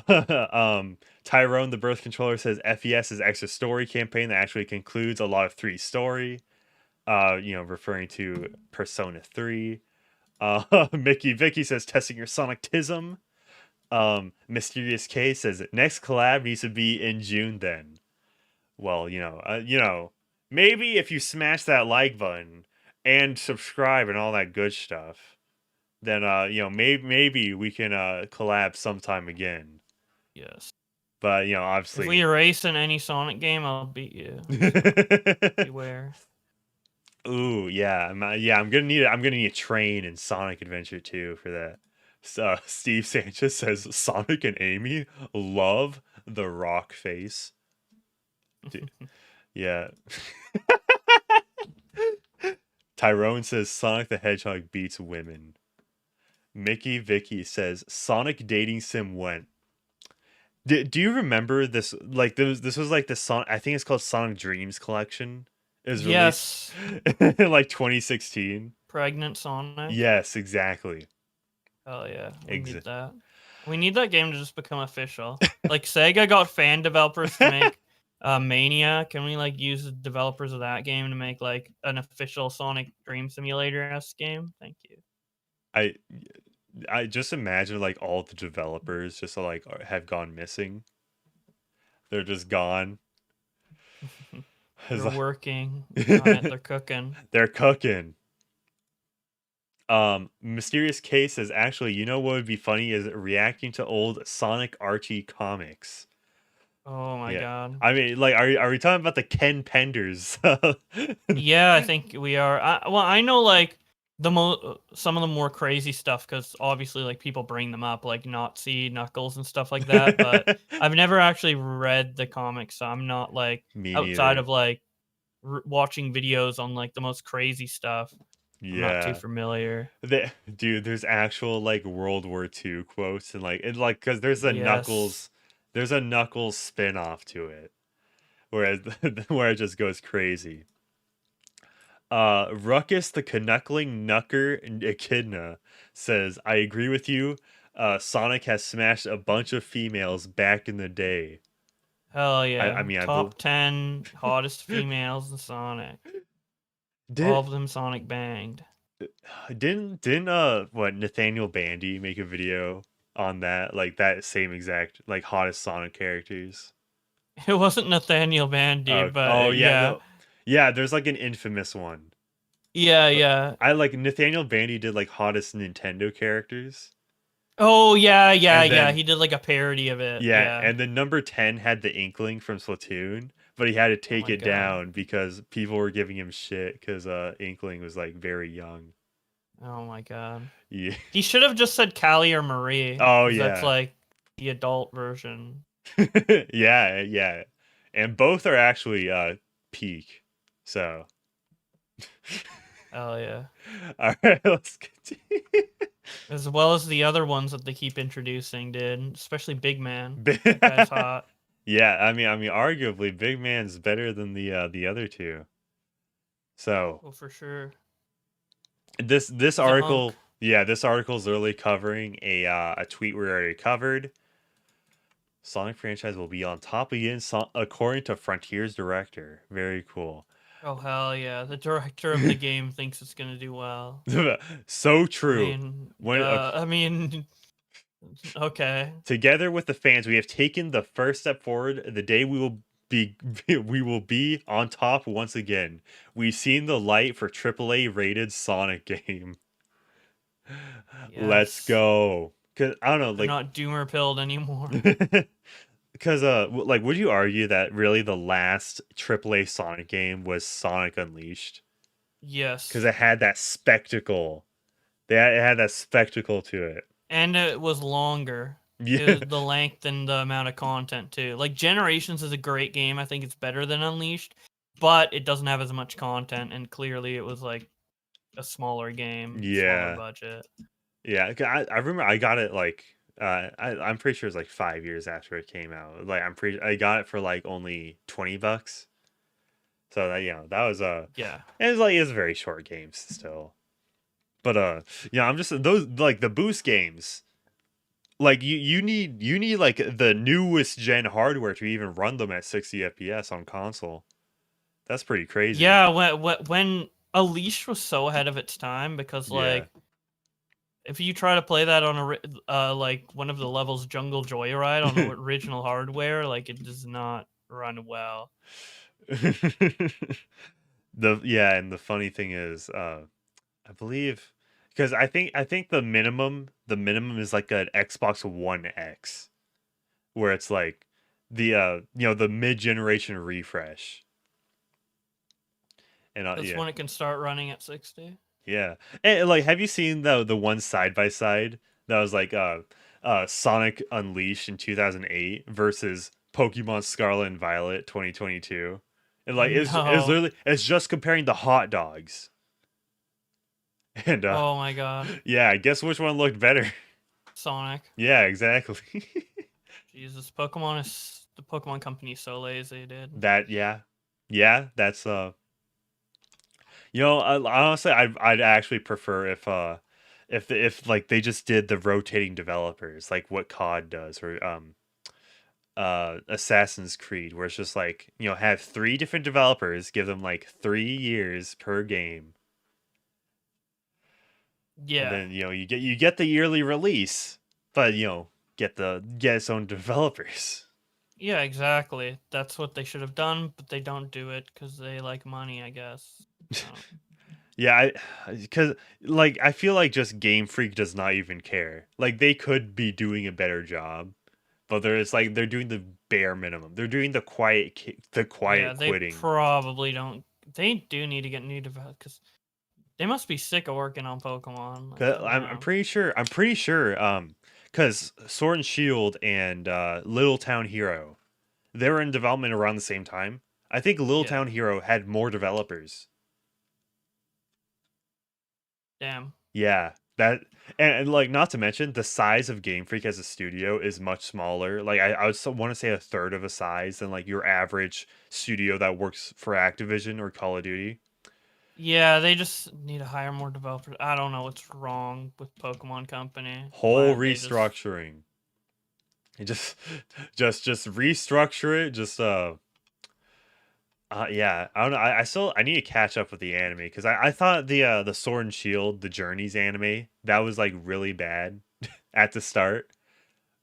Tyrone the Birth Controller says FES is extra story campaign that actually concludes a lot of 3 story. Referring to Persona 3. Mickey Vicky says testing your Sonictism. Mysterious K says next collab needs to be in June then. Well, maybe if you smash that like button and subscribe and all that good stuff, then maybe we can collab sometime again. Yes. But obviously if we race in any Sonic game, I'll beat you. Beware. Ooh, yeah. I'm gonna need a train in Sonic Adventure 2 for that. Steve Sanchez says Sonic and Amy love the rock face. Dude, yeah. Tyrone says Sonic the Hedgehog beats women. Mickey Vicky says Sonic dating sim went. Do you remember this? This was like the Sonic. I think it's called Sonic Dreams Collection. It was released in 2016. Pregnant Sonic. Yes, exactly. Oh yeah, we need that. We need that game to just become official. Sega got fan developers to make Mania. Can we use the developers of that game to make an official Sonic Dream Simulator-esque game? Thank you. I just imagine all the developers just have gone missing. They're just gone. They're working on it. They're cooking. They're cooking. Mysterious Case says, actually, you know what would be funny is reacting to old Sonic Archie comics. Oh my god. I mean, like, are we talking about the Ken Penders? Yeah, I think we are. Well, I know like some of the more crazy stuff because obviously like people bring them up like Nazi Knuckles and stuff like that. But I've never actually read the comics, so I'm not like Me outside neither. of like watching videos on like the most crazy stuff. I'm not too Yeah. familiar. Dude, there's actual like World War II quotes and because Yes. there's a Knuckles spin-off to it. Whereas where it just goes crazy. Ruckus the Knuckling Knucker Echidna says, I agree with you. Sonic has smashed a bunch of females back in the day. Hell yeah. I mean, Top 10 hottest females in Sonic. All did of them Sonic banged. didn't what Nathaniel Bandy make a video on that, like that same exact like hottest Sonic characters? It wasn't Nathaniel Bandy, Oh but yeah, yeah. no. Yeah, there's like an infamous one. Yeah, But yeah. I like Nathaniel Bandy did like hottest Nintendo characters. Oh, yeah, yeah, And yeah. then He did like a parody of it. yeah, Yeah. and then number 10 had the Inkling from Splatoon, but he had to Oh take my it god. down because people were giving him shit because Inkling was like very young. Oh my god. Yeah. He should have just said Callie or Marie. Oh 'Cause that's yeah. like the adult version. Yeah, yeah. And both are actually peak. So Hell yeah. all right, let's continue. As well as the other ones that they keep introducing, dude. Especially Big Man. That guy's hot. Yeah, I mean, arguably, Big Man's better than the other two. So Oh, for sure. this He's a article, hunk. yeah, this article is literally covering a tweet we already covered. Sonic franchise will be on top again, according to Frontier's director. Very cool. Oh, hell yeah. The director of the game thinks it's going to do well. So true. I mean, okay. Together with the fans, we have taken the first step forward. The day we will be on top once again. We've seen the light for AAA rated Sonic game. Let's Yes. go. Cause I don't know, They're like not doomer pilled anymore. because like would you argue that really the last AAA Sonic game was Sonic Unleashed? Yes. Because it had that spectacle. It had that spectacle to it. And it was longer. Yeah. It was the length and the amount of content too. Like Generations is a great game. I think it's better than Unleashed, but it doesn't have as much content. And clearly, it was like a smaller game, smaller budget. Yeah, I remember I got it like I'm pretty sure it was like 5 years after it came out. Like I got it for like only $20. So that that was Yeah. and it's a very short game still. But yeah, I'm just those like the boost games. Like you need like the newest gen hardware to even run them at 60 FPS on console. That's pretty crazy. Yeah, when Unleashed was so ahead of its time because like if you try to play that on like one of the levels Jungle Joyride on the original hardware, like it does not run well. And the funny thing is I believe because I think the minimum is like an Xbox One X where it's like the the mid-generation refresh. And That's when it can start running at 60. Yeah. And like have you seen the one side by side that was like Sonic Unleashed in 2008 versus Pokemon Scarlet and Violet 2022? And like it's literally it's just comparing the hot dogs. And oh my god. Yeah, guess which one looked better? Sonic. Yeah, exactly. Jesus, the Pokemon company is so lazy, dude. That's honestly I'd actually prefer if like they just did the rotating developers like what COD does or Assassin's Creed where it's just like have 3 different developers, give them like 3 years per game. Yeah. And then you get the yearly release, but get its own developers. Yeah, exactly. That's what they should have done, but they don't do it because they like money, I guess. So, Yeah, because like I feel like just Game Freak does not even care. Like they could be doing a better job, but they're doing the bare minimum. They're doing the yeah, quiet they quitting. probably don't. They do need to get new developers because they must be sick of working on Pokemon. Like, I 'Cause don't I'm know. pretty sure. Because Sword and Shield and Little Town Hero, they were in development around the same time. I think Little Yeah. Town Hero had more developers. Damn. Yeah, that and like not to mention the size of Game Freak as a studio is much smaller. Like I would want to say a third of a size than like your average studio that works for Activision or Call of Duty. Yeah, they just need to hire more developers. I don't know what's wrong with Pokemon Company. Why Whole aren't they just restructuring. And just restructure it. Yeah, I don't know. I need to catch up with the anime because I thought the Sword and Shield, the Journeys anime, that was like really bad at the start.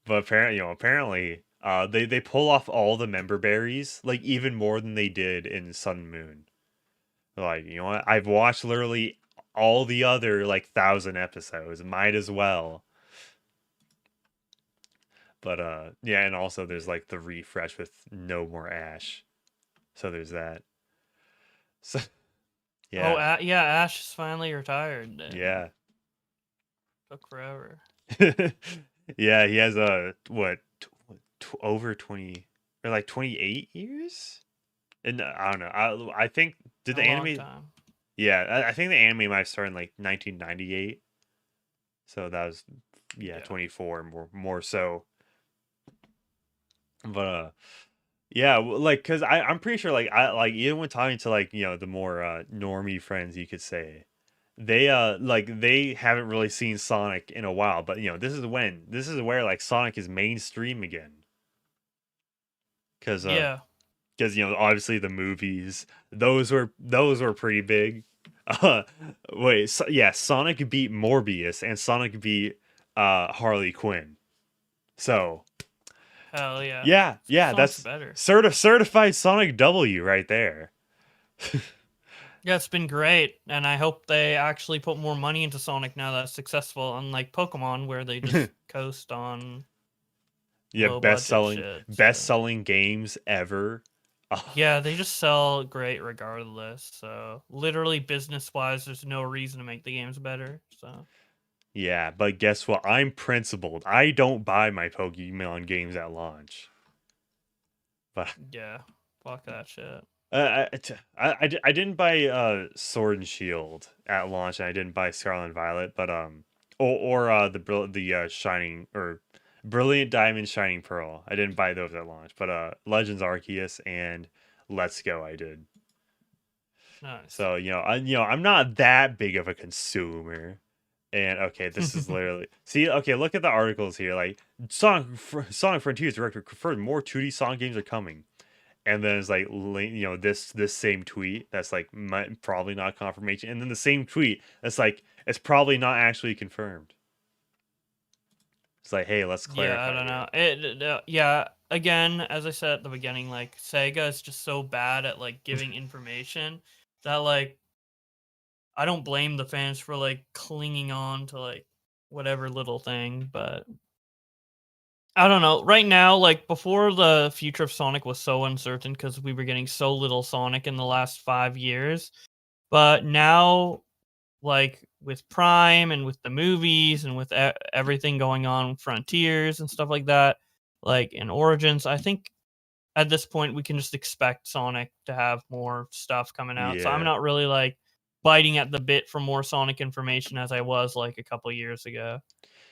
But apparently, they pull off all the member berries like even more than they did in Sun and Moon. Like, you know what? I've watched literally all the other like 1,000 episodes. Might as well. But yeah, and also there's like the refresh with no more Ash. So there's that. So Oh, yeah, yeah, Ash is finally retired. yeah. Took forever. Yeah, he has a over 20 or like 28 years. And I don't know. I think did the A long anime? time. Yeah, I think the anime might start in like 1998. So that was Yeah. 24 more so. But yeah, like cuz I'm pretty sure like I like even when talking to like, the more normie friends you could say, they haven't really seen Sonic in a while, but this is where like Sonic is mainstream again. Cuz Yeah. obviously the movies, those were pretty big. Uh wait, yeah, Sonic beat Morbius and Sonic beat Harley Quinn. So, Hell yeah. yeah, Sonic's that's better. certified Sonic W right there. Yeah, it's been great, and I hope they actually put more money into Sonic now that it's successful, unlike Pokemon, where they just coast on Yeah, low budget shit. best So. selling games ever. Yeah, they just sell great regardless. So literally, business wise, there's no reason to make the games better. So Yeah, but guess what? I'm principled. I don't buy my Pokemon games at launch. But yeah, fuck that shit. I didn't buy Sword and Shield at launch, and I didn't buy Scarlet and Violet, but or the Shining or Brilliant Diamond Shining Pearl. I didn't buy those at launch, but Legends Arceus and Let's Go I did. Nice. So I'm not that big of a consumer. And okay, this is literally see. Okay, look at the articles here. Like Sonic Frontiers director confirmed more 2D Sonic games are coming, and then it's like this same tweet that's like probably not confirmation, and then the same tweet that's like it's probably not actually confirmed. It's like, hey, let's clarify. Yeah, I don't here. know. Yeah, again, as I said at the beginning, like Sega is just so bad at like giving information that like I don't blame the fans for like clinging on to like whatever little thing, but I don't know. Right now, like before the future of Sonic was so uncertain because we were getting so little Sonic in the last 5 years. But now, like with Prime and with the movies and with everything going on, Frontiers and stuff like that, like in Origins, I think at this point we can just expect Sonic to have more stuff coming out. So I'm Yeah. not really like biting at the bit for more Sonic information as I was like a couple years ago.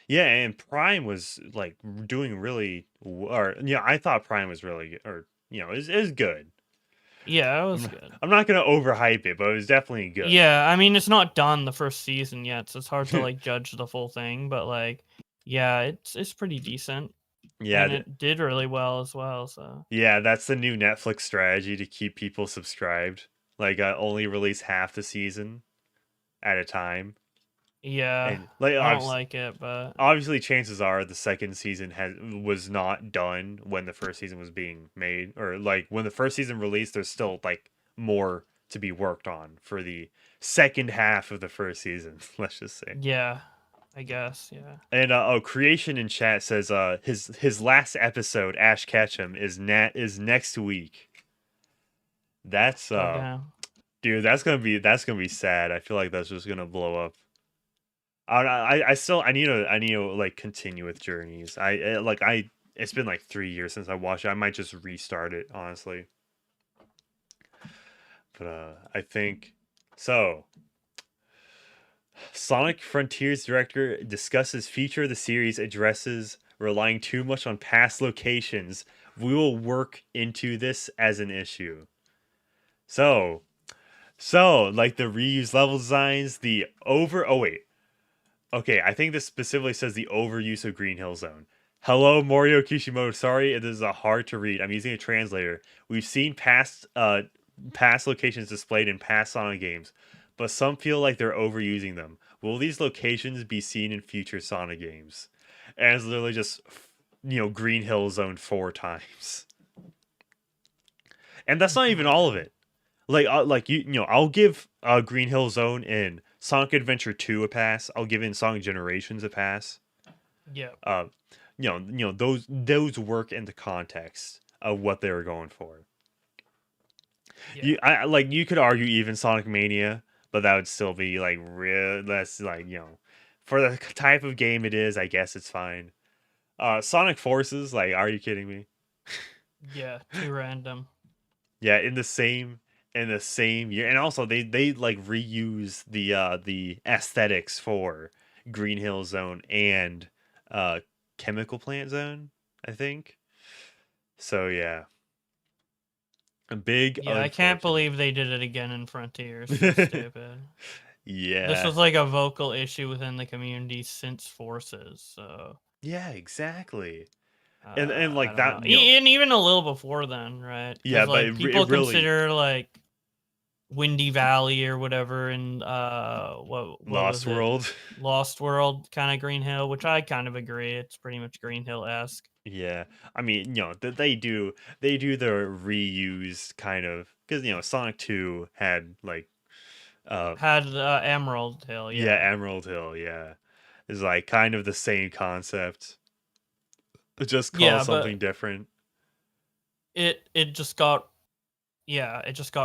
Yeah, and Prime was like doing really, or I thought Prime was really, or it was good. Yeah, it I'm was not, good. I'm not gonna overhype it, but it was definitely good. Yeah, I mean it's not done the first season yet, so it's hard to like judge the full thing, but like yeah, it's pretty decent. Yeah, And it did really well as well, so yeah, that's the new Netflix strategy to keep people subscribed. Like, only release half the season at a time. Yeah, And like I don't like it, but obviously chances are the second season was not done when the first season was being made, or like when the first season released, there's still like more to be worked on for the second half of the first season. Let's just say. yeah, I guess, yeah. And creation in chat says his last episode, Ash Ketchum, is next week. That's Goddamn. dude, that's gonna be sad. I feel like that's just gonna blow up. I still I need to like continue with Journeys. It's been like 3 years since I watched it. I might just restart it, honestly. But I think so. Sonic Frontiers director discusses future of the series addresses relying too much on past locations. We will work into this as an issue. So like the reused level designs, the over. Oh wait. Okay, I think this specifically says the overuse of Green Hill Zone. Hello, Morio Kishimoto. Sorry, it is hard to read. I'm using a translator. We've seen past locations displayed in past Sonic games, but some feel like they're overusing them. Will these locations be seen in future Sonic games? And it's literally just, Green Hill Zone 4 times. And that's not even all of it. I'll give Green Hill Zone in Sonic Adventure 2 a pass. I'll give in Sonic Generations a pass. Yeah. Those work in the context of what they were going for. Yeah. You could argue even Sonic Mania, but that would still be like real. That's like for the type of game it is. I guess it's fine. Sonic Forces, like, are you kidding me? Yeah, too random. Yeah, in the same year, and also they like reuse the aesthetics for Green Hill Zone and Chemical Plant Zone, I think. So yeah, a big. Yeah, I can't believe they did it again in Frontiers. So stupid. Yeah, This was like a vocal issue within the community since Forces. So yeah, exactly. And like I that, don't know. And even a little before then, right? 'Cause, yeah, but like people it really consider like Windy Valley or whatever, and what Lost was it? World. Lost World, kind of Green Hill, which I kind of agree. It's pretty much Green Hill-esque. Yeah, I mean, they do the reuse kind of, because Sonic 2 had like Had Emerald Hill, yeah, Emerald Hill, yeah, is like kind of the same concept, just call Yeah, something but different. it just got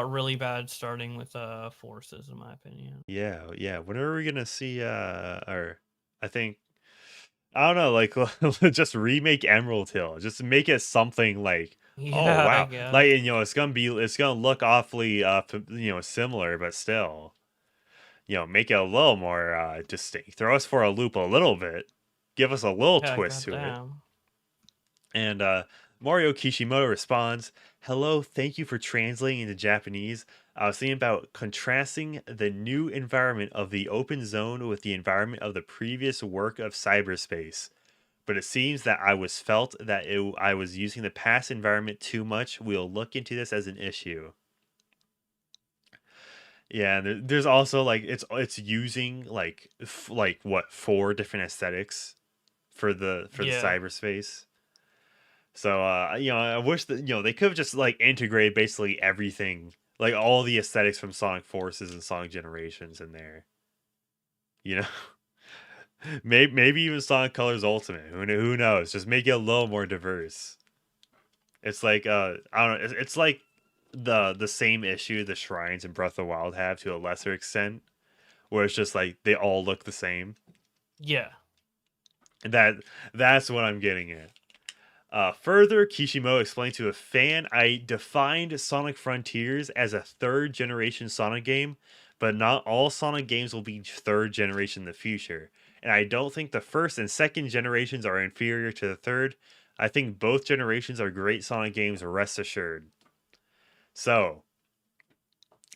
really bad starting with Forces, in my opinion. Yeah. When are we gonna see or I think, I don't know, like just remake Emerald Hill, just make it something like, oh Yeah, I wow, guess. like, it's gonna look awfully similar, but still, make it a little more distinct. Throw us for a loop a little bit, give us a little Yeah, twist to it. goddamn. And Mario Kishimoto responds, "Hello, thank you for translating into Japanese. I was thinking about contrasting the new environment of the open zone with the environment of the previous work of cyberspace. But it seems that I was using the past environment too much. We'll look into this as an issue." Yeah, and there's also like it's using like what, 4 different aesthetics for the Yeah. cyberspace. So I wish that they could have just like integrated basically everything, like all the aesthetics from Sonic Forces and Sonic Generations in there. Maybe even Sonic Colors Ultimate. Who knows? Just make it a little more diverse. It's like I don't know. It's like the same issue the shrines in Breath of the Wild have to a lesser extent, where it's just like they all look the same. Yeah. And that's what I'm getting at. Further, Kishimoto explained to a fan, "I defined Sonic Frontiers as a 3rd generation Sonic game, but not all Sonic games will be 3rd generation in the future. And I don't think the 1st and 2nd generations are inferior to the 3rd. I think both generations are great Sonic games, rest assured." So,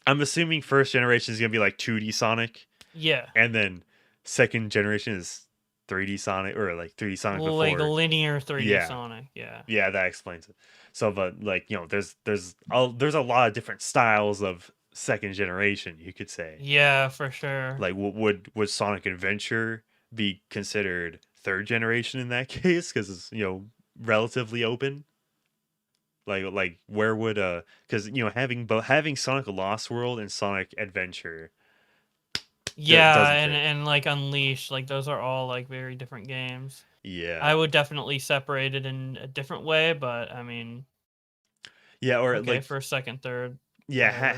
I'm assuming 1st generation is going to be like 2D Sonic. Yeah. And then 2nd generation is 3D Sonic, or like 3D Sonic before. Like linear 3D Yeah. Sonic, yeah. Yeah, that explains it. So, but like, there's a lot of different styles of second generation, you could say. Yeah, for sure. Like, would Sonic Adventure be considered third generation in that case? Because it's relatively open. Like where would because having Sonic Lost World and Sonic Adventure Yeah, doesn't fit. and like Unleashed, like those are all like very different games. Yeah. I would definitely separate it in a different way, but I mean, Yeah, or okay, like for second, third, yeah, whatever.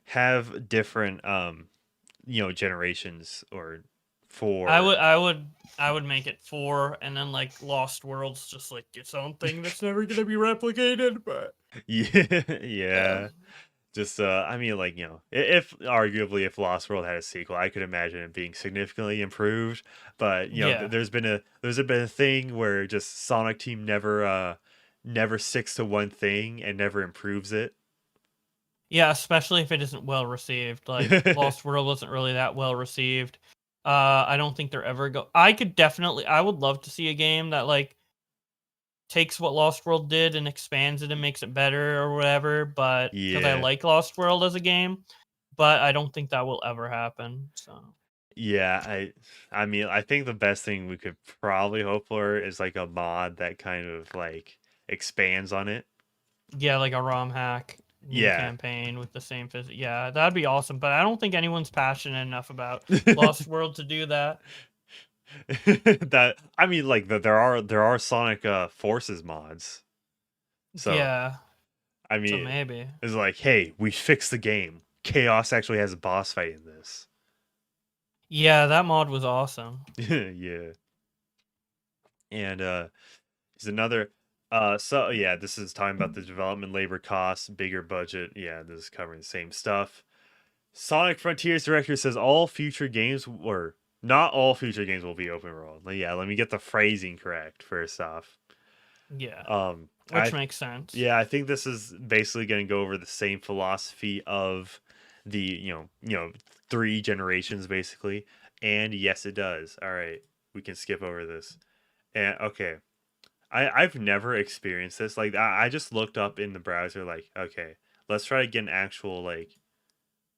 have different generations or for I would make it 4, and then like Lost World's just like its own thing that's never gonna be replicated. But yeah, yeah, yeah. Just I mean, like, if arguably if Lost World had a sequel, I could imagine it being significantly improved. But yeah, there's been a thing where just Sonic Team never sticks to one thing and never improves it. yeah. Especially if it isn't well received. Like Lost World wasn't really that well received. I don't think they're ever go. I would love to see a game that like takes what Lost World did and expands it and makes it better or whatever. But because I Yeah. like Lost World as a game, but I don't think that will ever happen. So Yeah, I mean, I think the best thing we could probably hope for is like a mod that kind of like expands on it. yeah, like a ROM hack, new Yeah. campaign with the same physics. Yeah, that'd be awesome. But I don't think anyone's passionate enough about Lost World to do that. That I mean, like there are Sonic Forces mods. So Yeah, I so mean, maybe. it's like, hey, we fixed the game. Chaos actually has a boss fight in this. Yeah, that mod was awesome. Yeah. And is another so yeah, this is talking about the development labor costs, bigger budget. Yeah, this is covering the same stuff. Sonic Frontiers director says all future games or not all future games will be open world. Yeah, let me get the phrasing correct first off. Yeah, I which makes sense. Yeah, I think this is basically going to go over the same philosophy of the, 3 generations basically. And yes, it does. All right, we can skip over this. And okay, I've never experienced this. Like I just looked up in the browser like, okay, let's try to get an actual like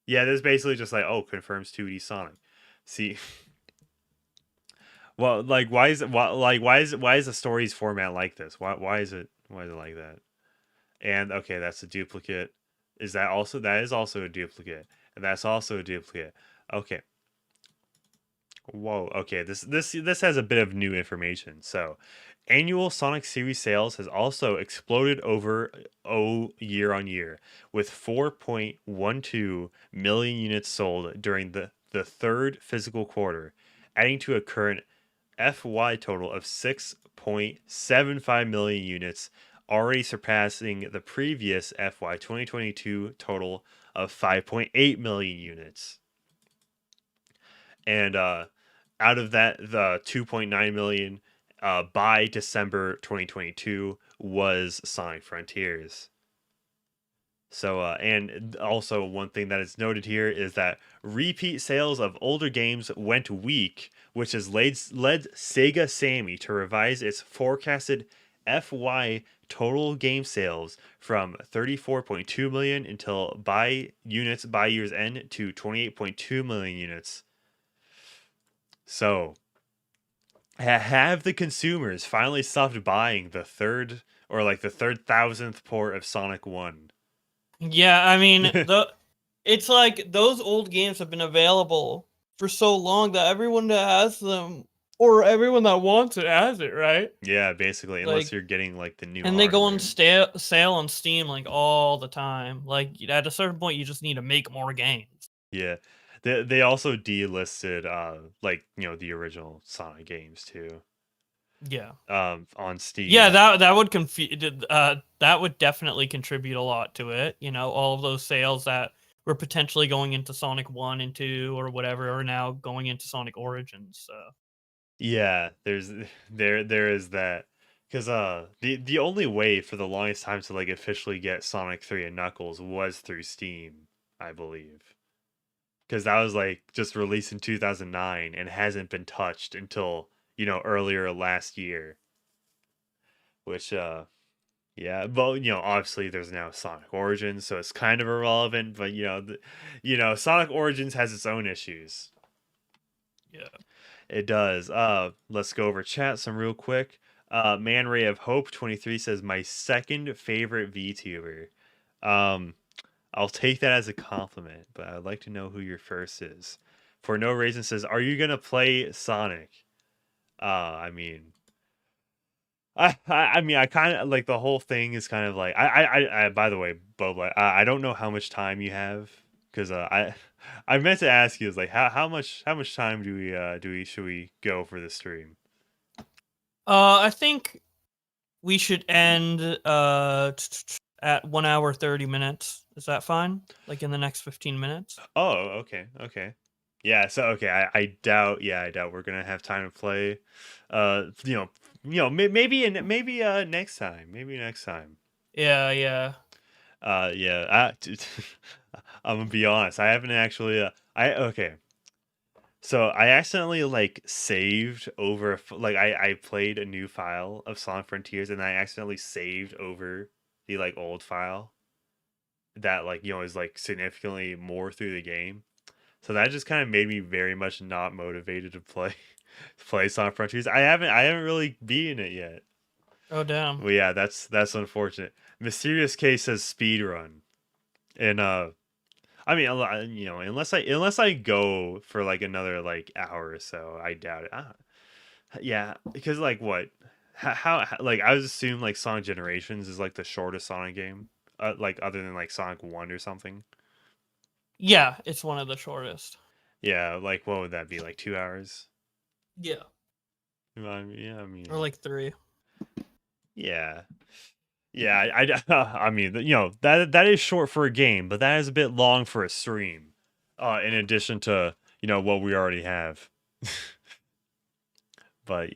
yeah, this is basically just like, oh, confirms 2D Sonic. See, well, like why is the stories format like this? Why is it like that? And okay, that's a duplicate. That is also a duplicate. And that's also a duplicate. Okay. Whoa, okay. This has a bit of new information. So, annual Sonic series sales has also exploded over year on year with 4.12 million units sold during the third physical quarter, adding to a current FY total of 6.75 million units, already surpassing the previous FY 2022 total of 5.8 million units. And out of that, the 2.9 million by December 2022 was Sonic Frontiers. So, and also one thing that is noted here is that repeat sales of older games went weak, which has led Sega Sammy to revise its forecasted FY total game sales from 34.2 million until by year's end to 28.2 million units. So, have the consumers finally stopped buying the third or like the 3,000th port of Sonic 1? Yeah, I mean it's like those old games have been available for so long that everyone that has them or everyone that wants it has it, right? Yeah, basically, unless Like, you're getting like the new and they go on hardware. sale on Steam like all the time. Like at a certain point, you just need to make more games. Yeah. They also delisted like, the original Sonic games too. Yeah, On Steam. yeah, that would that would definitely contribute a lot to it. You know, all of those sales that were potentially going into Sonic 1 and 2 or whatever are now going into Sonic Origins. So Yeah, there is that. Cuz the only way for the longest time to like officially get Sonic 3 and Knuckles was through Steam, I believe. Cuz that was like just released in 2009 and hasn't been touched until, earlier last year. Which yeah, Yeah, well, obviously there's now Sonic Origins, so it's kind of irrelevant. But Sonic Origins has its own issues. Yeah. It does. Let's go over chat some real quick. Man Ray of Hope 23 says my second favorite VTuber. I'll take that as a compliment, but I'd like to know who your first is. For no reason says, are you gonna play Sonic? I mean, I mean, I kind of like the whole thing is kind of like I by the way, BowBlax, I don't know how much time you have because I meant to ask you is like how much time should we go for the stream? I think we should end at 1 hour 30 minutes. Is that fine? Like in the next 15 minutes? Oh, okay. Yeah, so okay, I doubt we're gonna have time to play. Maybe next time. Maybe next time. Yeah. Yeah. I'm gonna be honest. I haven't actually. Okay. So I accidentally like saved over like I played a new file of Sonic Frontiers and I accidentally saved over the like old file that like is like significantly more through the game. So that just kind of made me very much not motivated to play to play Sonic Frontiers. I haven't really beaten it yet. Oh damn. Well, yeah, that's unfortunate. Mysterious Case says speed run, and I mean, unless I go for like another like hour or so, I doubt it. Yeah, because like what, how like I was assuming like Sonic Generations is like the shortest Sonic game, like other than like Sonic 1 or something. Yeah, it's one of the shortest. Yeah, like what would that be, like 2 hours? Yeah. I mean, Or like 3. yeah. Yeah, I mean, that is short for a game, but that is a bit long for a stream. In addition to, what we already have. But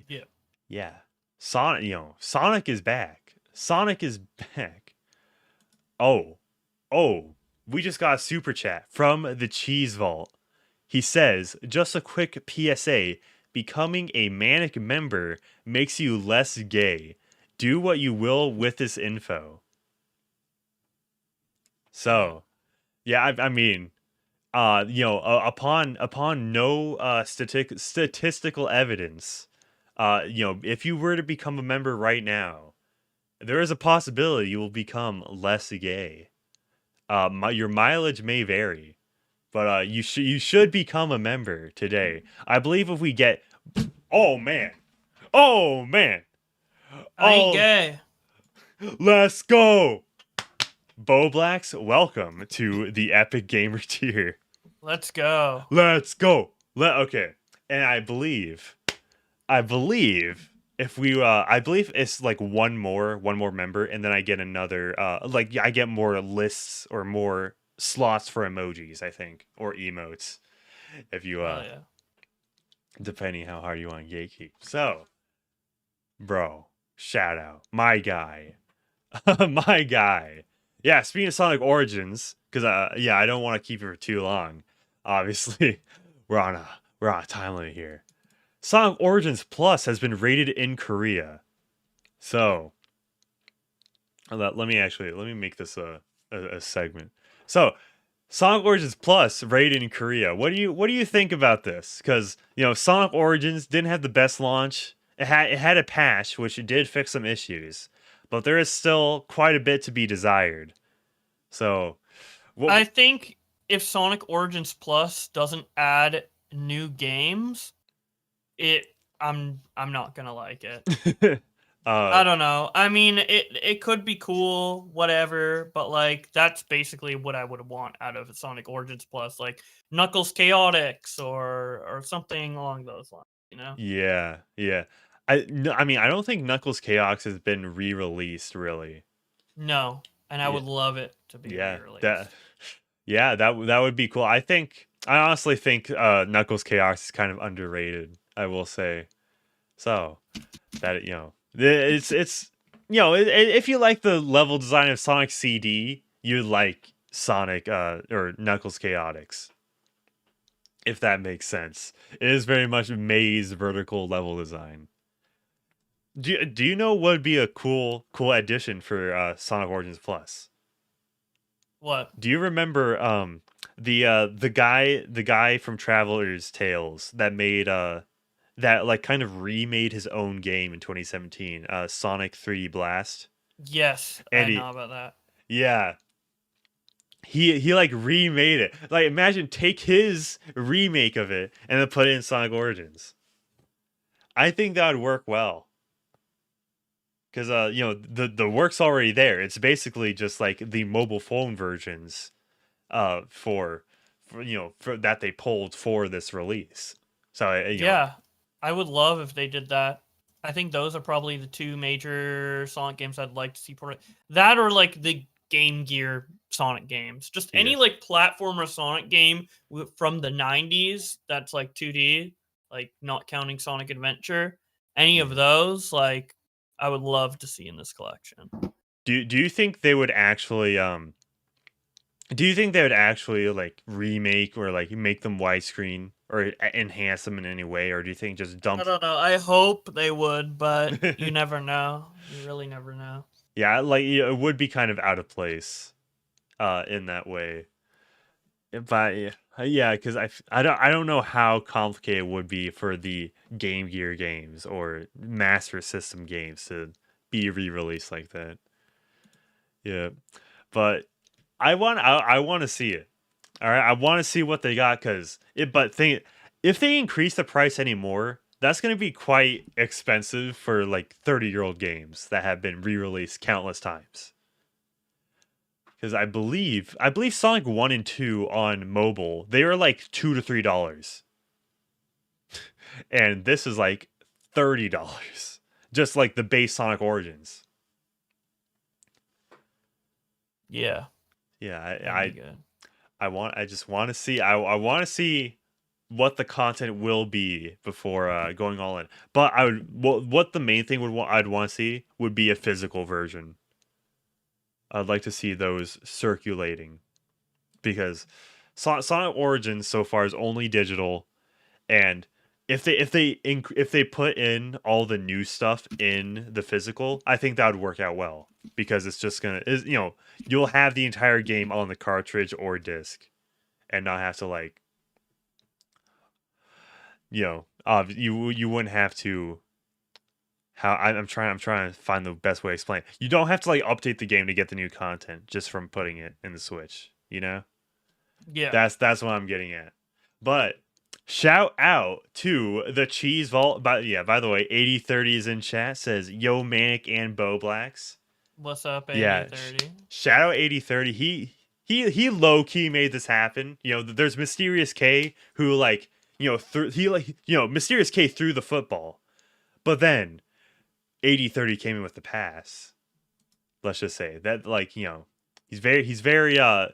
yeah. Sonic is back. Sonic is back. Oh. We just got a super chat from the Cheese Vault. He says, just a quick PSA, becoming a Manic member makes you less gay. Do what you will with this info. So, yeah, I mean, upon no statistical evidence, if you were to become a member right now, there is a possibility you will become less gay. Your mileage may vary, but you should become a member today. I believe if we get, oh man, I ain't gay. let's go. BowBlax, welcome to the Epic Gamer tier. Let's go. Let's go. Okay. And I believe if we I believe it's like one more member and then I get another like I get more lists or more slots for emojis, I think, or emotes if you Yeah. depending how hard you want to gatekeep. So, bro, shout out my guy. My guy. Yeah, speaking of Sonic Origins, because I don't want to keep it for too long. Obviously, we're on a time limit here. Sonic Origins Plus has been rated in Korea. So let me make this a segment. So Sonic Origins Plus rated in Korea. What do you think about this? Because Sonic Origins didn't have the best launch. It had a patch which did fix some issues, but there is still quite a bit to be desired. So, I think if Sonic Origins Plus doesn't add new games, I'm not gonna like it. I don't know. I mean, it could be cool, whatever, but like that's basically what I would want out of Sonic Origins Plus, like Knuckles Chaotix or something along those lines. Yeah. I mean, I don't think Knuckles Chaos has been re-released really. No, and I would love it to be re-released. That would be cool. I honestly think Knuckles Chaos is kind of underrated, I will say. So that it's if you like the level design of Sonic CD, you like Sonic or Knuckles Chaotix. If that makes sense. It is very much maze vertical level design. Do you know what would be a cool addition for Sonic Origins Plus? What? Do you remember the guy from Traveler's Tales that made that like kind of remade his own game in 2017, Sonic 3 Blast? Yes, And I know about that. yeah, he like remade it. Like imagine take his remake of it and then put it in Sonic Origins. I think that would work well. Because the work's already there. It's basically just like the mobile phone versions for that they pulled for this release. So Yeah, I would love if they did that. I think those are probably the two major Sonic games I'd like to see ported. That or like the Game Gear Sonic games. Just any Yeah. like platformer Sonic game from the 90s that's like 2D, like not counting Sonic Adventure. Any of Yeah. those, like I would love to see in this collection. Do you think they would actually like remake or like make them widescreen or enhance them in any way, or do you think just I dump? don't know. I hope they would, but you never know. You really never know. Yeah, like it would be kind of out of place, in that way. But yeah, because I don't know how complicated it would be for the Game Gear games or Master System games to be re-released like that. Yeah, but I want to see it. All right, I want to see what they got because it. But if they increase the price anymore, that's going to be quite expensive for like 30-year-old games that have been re-released countless times. Because I believe Sonic 1 and 2 on mobile, they were like $2 to $3. And this is like $30. Just like the base Sonic Origins. Yeah, Yeah, that'd be good. I just want to see I want to see what the content will be before going all in. But I would what the main thing I'd want to see would be a physical version. I'd like to see those circulating because Sonic Origins so far is only digital, and if they put in all the new stuff in the physical, I think that would work out well because it's just you'll have the entire game on the cartridge or disc and not have to like you wouldn't have to how I'm trying to find the best way to explain it. You don't have to like update the game to get the new content just from putting it in the Switch, you know? Yeah. That's what I'm getting at. But shout out to the Cheese Vault. By the way, 8030 is in chat, says yo Manic and BowBlax. What's up, Yeah. 8030? Shout out 8030. He low key made this happen. There's Mysterious K who like, Mysterious K threw the football. But then 8030 came in with the pass. Let's just say that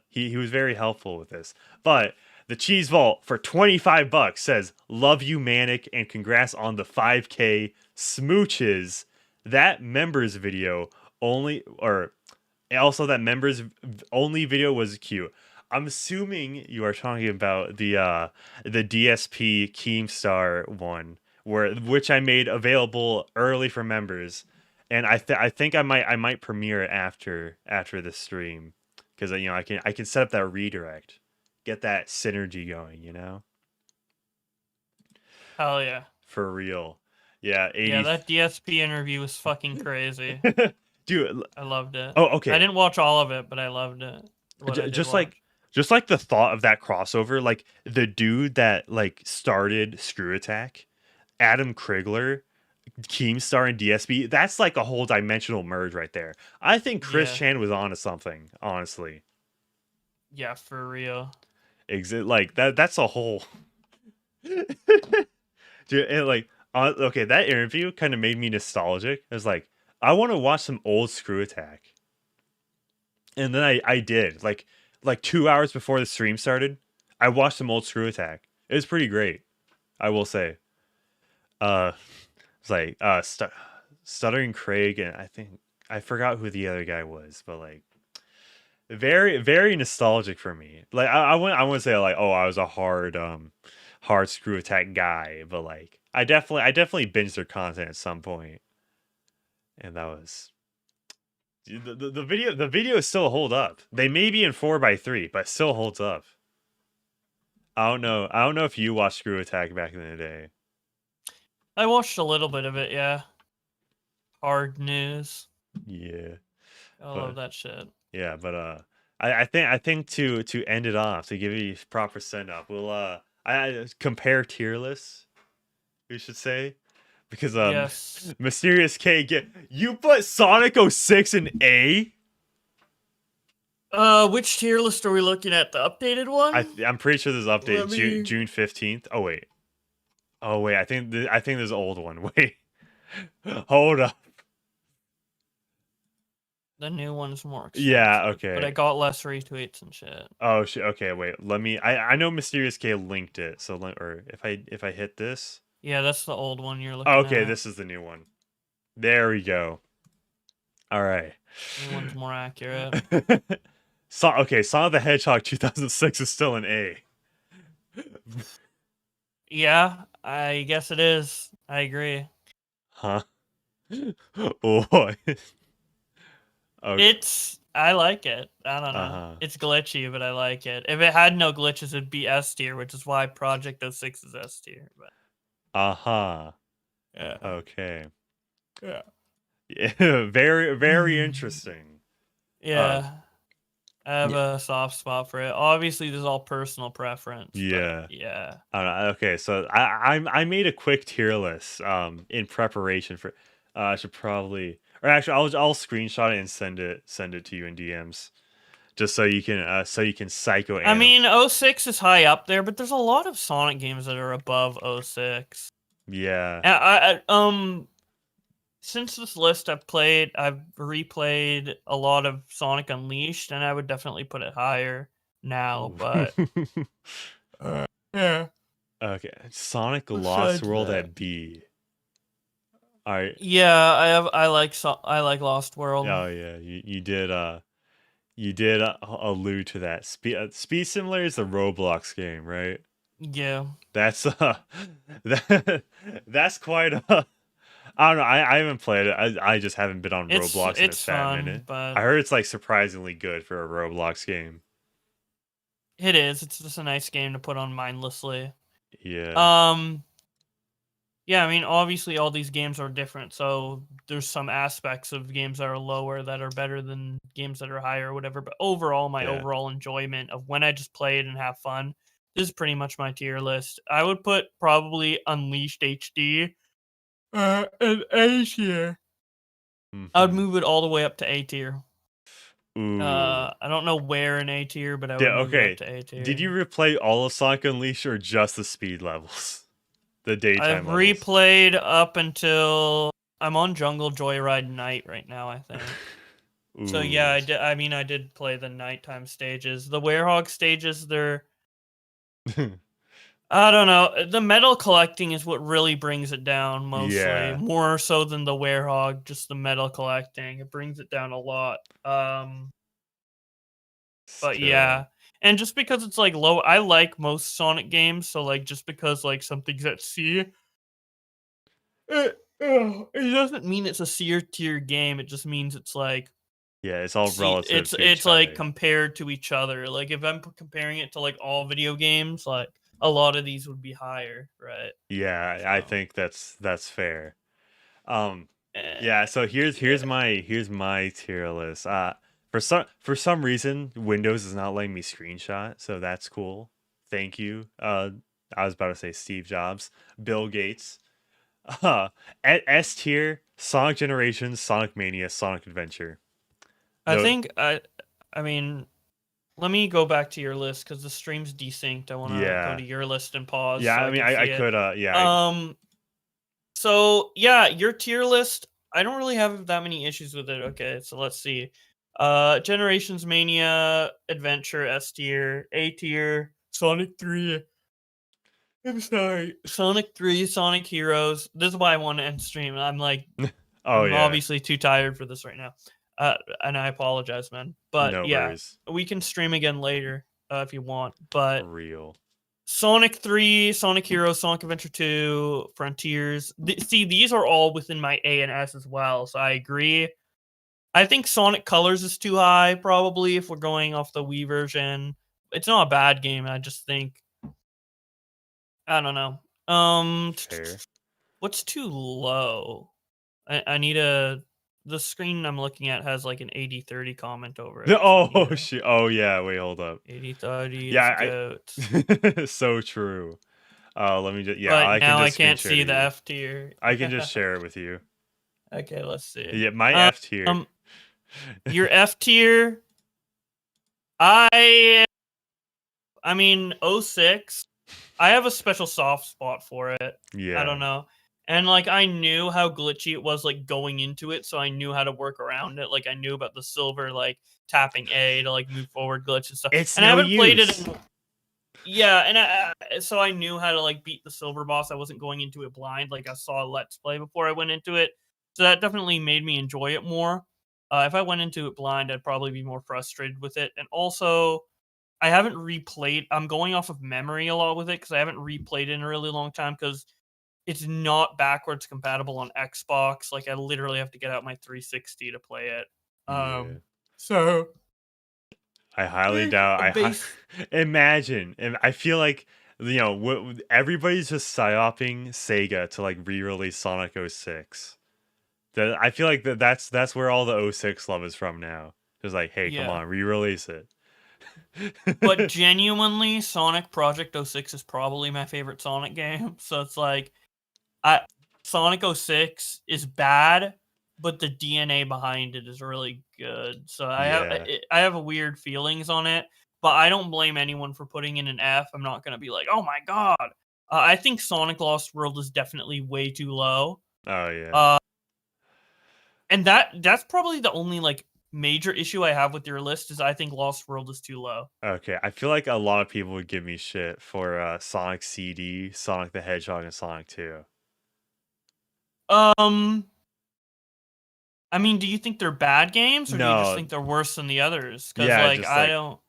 he was very helpful with this. But the Cheese Vault for $25 says, "Love you, Manic, and congrats on the 5K smooches." That members video also that members only video was cute. I'm assuming you are talking about the DSP Keemstar one, which I made available early for members, and I think I might premiere it after the stream because I can set up that redirect, get that synergy going, Hell yeah. for real. Yeah, 80. Yeah, that DSP interview was fucking crazy. Dude. I loved it. Oh, okay. I didn't watch all of it, but I loved it. Just like the thought of that crossover, like the dude that like started Screw Attack, Adam Krigler, Keemstar, and DSP, that's like a whole dimensional merge right there. I think Chris Chan was onto something, honestly. Yeah, for real. Like that's a whole dude, and like okay, that interview kind of made me nostalgic. I was like, I want to watch some old Screw Attack. And then I did like 2 hours before the stream started. I watched some old Screw Attack. It was pretty great, I will say. It's like Stuttering Craig, and I forgot who the other guy was, but like very very nostalgic for me. Like I wouldn't say like, oh, I was a hard Screw Attack guy, but like I definitely binged their content at some point. and that was the video. The videos still hold up. They may be in 4:3, but still holds up. I don't know. I don't know if you watched Screw Attack back in the day. I watched a little bit of it, yeah. Hard news. Yeah. I love that shit. Yeah, but I think to end it off, to give you proper send off, we'll I compare tier lists, we should say. Because Yes. Mysterious K, you put Sonic 06 in A? Which tier list are we looking at? The updated one? I'm pretty sure there's update Let me- June 15th. Oh wait. I think there's an old one. Wait. Hold up. The new one's more expensive. Yeah, okay. But I got less retweets and shit. Oh shit. Okay, wait. Let me I know Mysterious K linked it. So or if I hit this. Yeah, that's the old one you're looking Okay, at. this is the new one. There we go. All right. New one's more accurate. Okay, Sonic the Hedgehog 2006 is still an A. Yeah, I guess it is. I agree. Huh? Oh. Okay. I like it. I don't know. Uh-huh. It's glitchy, but I like it. If it had no glitches, it'd be S tier, which is why Project 06 is S tier. But Uh-huh. yeah. Okay. Yeah. Yeah, very interesting. Yeah. I have a soft spot for it. Obviously, this is all personal preference. Yeah. But yeah. I don't know. Okay, so I made a quick tier list in preparation for I should probably, or actually I'll screenshot it and send it to you in DMs. Just so you can psycho I mean, 06 is high up there, but there's a lot of Sonic games that are above 06. Yeah. Since this list I've replayed a lot of Sonic Unleashed, and I would definitely put it higher now, but yeah. Okay. Sonic Besides Lost World that. at B. All right. Yeah, I like Lost World. Oh yeah, you did allude to that. Speed Simulator is a Roblox game, right? Yeah. That's that's quite a. I don't know. I haven't played it. I just haven't been on Roblox in a It's fat fun, minute. but I heard it's like surprisingly good for a Roblox game. it is. It's just a nice game to put on mindlessly. Yeah. Yeah, I mean, obviously all these games are different, so there's some aspects of games that are lower that are better than games that are higher or whatever, but overall, my Yeah. overall enjoyment of when I just play it and have fun, this is pretty much my tier list. I would put probably Unleashed HD in A tier. I would Mhm. move it all the way up to A tier. Ooh. I don't know where in A tier, but I would Yeah, move okay. it up to A tier. Did you replay all of Sonic Unleashed or just the speed levels? The I've daytime levels? replayed up until I'm on Jungle Joyride Night right now, I think. So yeah, Ooh. I did play the nighttime stages. The Werehog stages, they're I don't know. The metal collecting is what really brings it down mostly. Yeah. More so than the Werehog, just the metal collecting. It brings it down a lot. But Still. yeah. And just because it's like low, I like most Sonic games, so like just because like something's at C, it doesn't mean it's a C tier game. It just means it's like Yeah, it's all relative it's to each like other. compared to each other. Like if I'm comparing it to like all video games, like a lot of these would be higher, right? Yeah, I So. think that's fair. Eh, Yeah, so here's my tier list. For some reason Windows is not letting me screenshot, so that's cool. Thank you. I was about to say Steve Jobs, Bill Gates. At S tier, Sonic Generations, Sonic Mania, Sonic Adventure. I mean, let me go back to your list because the stream's desynced. I want to Yeah. go to your list and pause. Yeah, so I mean can I see it. could yeah. So yeah, your tier list, I don't really have that many issues with it. Okay, so let's see. Generations Mania, Adventure, S tier, A tier, Sonic 3. I'm sorry. Sonic 3, Sonic Heroes. This is why I want to end stream. I'm like Oh I'm yeah. obviously too tired for this right now. And I apologize, man. But No yeah, worries. we can stream again later if you want. But Real. Sonic 3, Sonic Heroes, Sonic Adventure 2, Frontiers. See, these are all within my A and S as well, so I agree. I think Sonic Colors is too high, probably, if we're going off the Wii version. It's not a bad game, I just think... I don't know. Fair. What's too low? I need a... The screen I'm looking at has like an 80-30 comment over it. Oh shit! Oh yeah. Wait, hold up. 80-30 Yeah, is goat. so true. Let me just But I can now I just screen can't share see to the you. F tier. I can just share it with you. Okay, let's see. Yeah, my F tier. Your F tier. I mean 06. I have a special soft spot for it. Yeah. I don't know. And like I knew how glitchy it was like going into it, so I knew how to work around it. Like I knew about the silver like tapping A to like move forward glitch and stuff. It's and I no haven't played use. it in... Yeah, and so I knew how to like beat the silver boss. I wasn't going into it blind. Like I saw a Let's Play before I went into it. So that definitely made me enjoy it more. If I went into it blind, I'd probably be more frustrated with it. And also, I haven't replayed. I'm going off of memory a lot with it because I haven't replayed it in a really long time because it's not backwards compatible on Xbox. Like I literally have to get out my 360 to play it. Yeah. So I highly doubt. Imagine, and I feel like everybody's just psyoping Sega to like re-release Sonic 06. I feel like that's where all the 06 love is from now. It's like, hey, come on, re-release it. But genuinely, Sonic Project 06 is probably my favorite Sonic game. So it's like, Sonic 06 is bad, but the DNA behind it is really good. So I have weird feelings on it, but I don't blame anyone for putting in an F. I'm not gonna be like, oh my god. I think Sonic Lost World is definitely way too low. Oh yeah. And that's probably the only like major issue I have with your list is I think Lost World is too low. Okay, I feel like a lot of people would give me shit for Sonic CD, Sonic the Hedgehog, and Sonic 2. I mean, do you think they're bad games, or do you just think they're worse than the others? Because like I don't.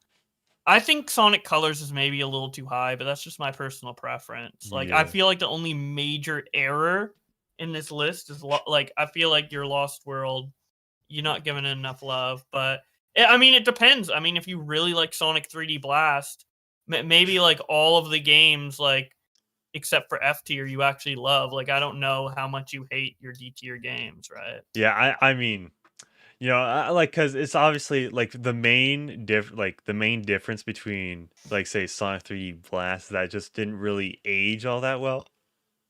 I think Sonic Colors is maybe a little too high, but that's just my personal preference. Like I feel like the only major error in this list is like I feel like your Lost World, you're not giving it enough love. But I mean, it depends. I mean, if you really like Sonic 3D Blast, maybe like all of the games like except for F tier you actually love. Like I don't know how much you hate your D tier games, right? Yeah, I mean, because it's obviously like the main difference between like say Sonic 3D Blast that just didn't really age all that well.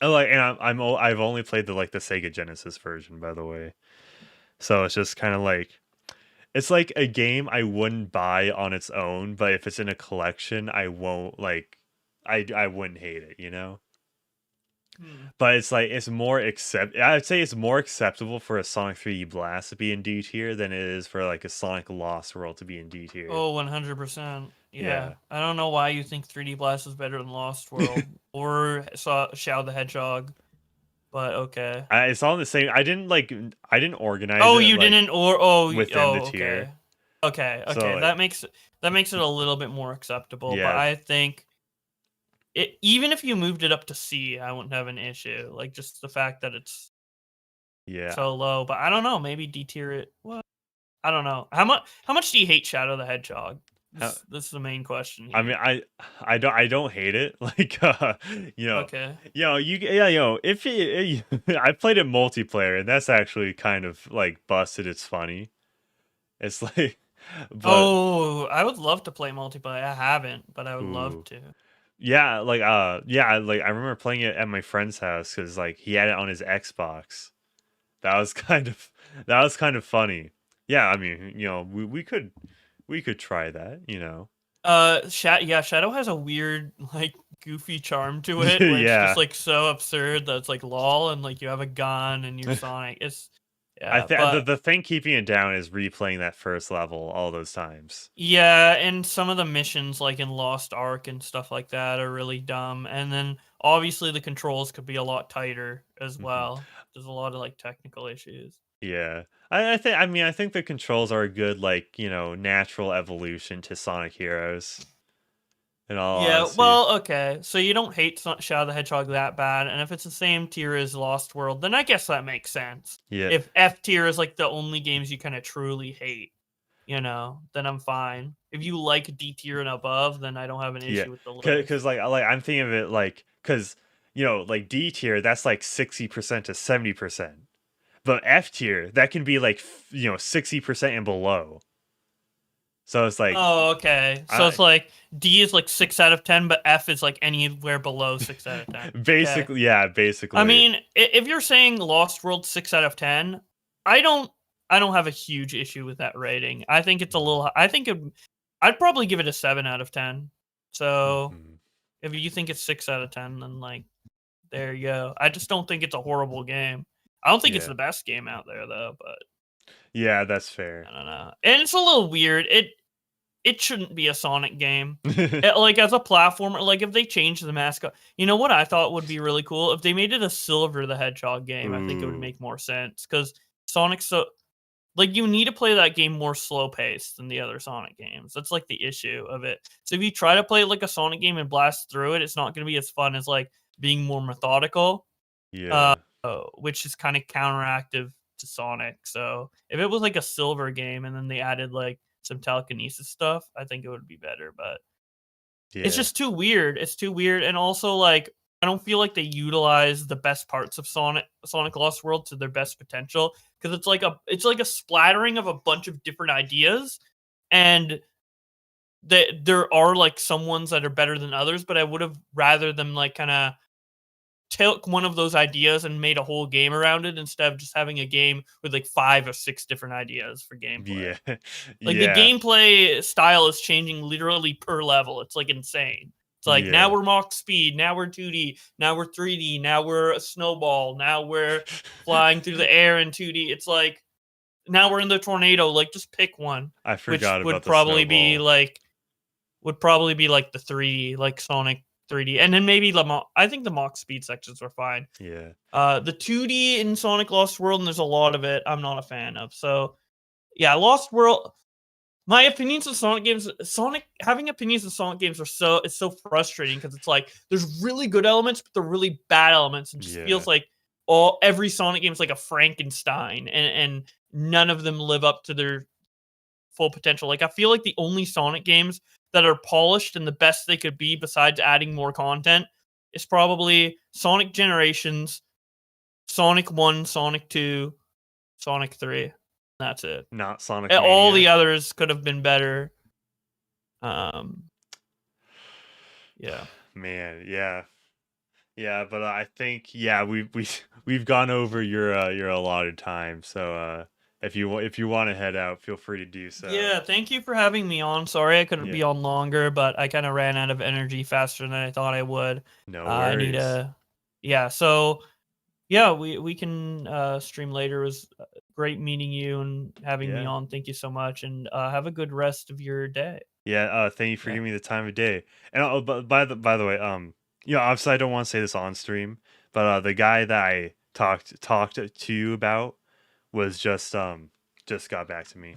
I've only played the Sega Genesis version, by the way. So it's just kind of like it's like a game I wouldn't buy on its own, but if it's in a collection, I won't I wouldn't hate it, you know? But it's like I'd say it's more acceptable for a Sonic 3D Blast to be in D tier than it is for like a Sonic Lost World to be in D tier. Oh, 100%. Yeah. I don't know why you think 3D Blast is better than Lost World or Chao the Hedgehog, but okay. It's all the same. I didn't organize Oh, it. you didn't within the tier. Okay. So, that makes it a little bit more acceptable, but I think even if you moved it up to C, I wouldn't have an issue. Like just the fact that it's so low, but I don't know, maybe D tier it. What? I don't know. How much do you hate Shadow the Hedgehog? This is the main question here. I mean, I don't hate it. Like Okay. If I played it multiplayer, and that's actually kind of like busted. It's funny. It's like, I would love to play multiplayer. I haven't, but I would love to. Yeah, I remember playing it at my friend's house because like he had it on his Xbox. That was kind of funny. Yeah, I mean, we could try that, Shadow has a weird like goofy charm to it where it's just like so absurd that it's like lol, and like you have a gun and you're Sonic. It's the thing keeping it down is replaying that first level all those times. Yeah, and some of the missions like in Lost Ark and stuff like that are really dumb. And then obviously the controls could be a lot tighter as well. There's a lot of like technical issues. Yeah. I think the controls are a good natural evolution to Sonic Heroes. In all Yeah, honesty. well, okay. So you don't hate Shadow the Hedgehog that bad, and if it's the same tier as Lost World, then I guess that makes sense. Yeah. If F tier is like the only games you kind of truly hate, then I'm fine. If you like D tier and above, then I don't have an Yeah. issue with the list. Because like I'm thinking of it like because like D tier that's like 60% to 70%, but F tier that can be like 60% and below. So it's like Oh, okay. So it's like D is like 6 out of 10, but F is like anywhere below 6 out of 10. basically, Okay. yeah, basically. I mean, if you're saying Lost World 6 out of 10, I don't have a huge issue with that rating. I think it's a little. I'd probably give it a 7 out of 10. So Mhm. if you think it's 6 out of 10, then like there you go. I just don't think it's a horrible game. I don't think it's Yeah. the best game out there though, but Yeah, that's fair. I don't know. And it's a little weird. It shouldn't be a Sonic game. Like as a platformer, like if they changed the mascot, you know what I thought would be really cool? If they made it a Silver the Hedgehog game, I think it would Ooh. make more sense. Because Sonic's so like you need to play that game more slow paced than the other Sonic games. That's like the issue of it. So if you try to play like a Sonic game and blast through it, it's not gonna be as fun as like being more methodical. Yeah. Which is kind of counteractive to Sonic. So if it was like a Silver game and then they added like some telekinesis stuff, I think it would be better. But Yeah. it's just too weird. It's too weird, and also like I don't feel like they utilize the best parts of Sonic Lost World to their best potential because it's like a splattering of a bunch of different ideas, and there are like some ones that are better than others. But I would have rather them like kind of took one of those ideas and made a whole game around it instead of just having a game with like 5 or 6 different ideas for gameplay. Yeah. Like Yeah. the gameplay style is changing literally per level. It's like insane. It's like now Yeah. we're Mach speed, now we're 2D, now we're 3D, now we're a snowball, now we're flying through the air in 2D. It's like now we're in the tornado. Like just pick one, I which forgot would about the probably be snowball. like the 3D, like Sonic 3D, and then maybe I think the Mach speed sections are fine. Yeah. The 2D in Sonic Lost World, and there's a lot of it I'm not a fan of. So yeah, Lost World. My opinions of Sonic games, having opinions of Sonic games it's so frustrating because it's like there's really good elements, but they're really bad elements. It just Yeah. feels like every Sonic game is like a Frankenstein, and none of them live up to their full potential. Like I feel like the only Sonic games that are polished and the best they could be, besides adding more content, is probably Sonic Generations, Sonic 1, Sonic 2, Sonic 3. That's it. Not Sonic All Mania. the others could have been better. Yeah. Man, yeah. Yeah, but I think we've gone over your allotted time. So if you want to head out, feel free to do so. Yeah, thank you for having me on. Sorry I couldn't Yeah. be on longer, but I kind of ran out of energy faster than I thought I would. No I worries. need a so yeah, we can stream later. It was great meeting you and having me Yeah. on. Thank you so much, and have a good rest of your day. Yeah, thank you for Yeah. giving me the time of day. And but by the way, obviously I don't want to say this on stream, but the guy that I talked to you about was just got back to me.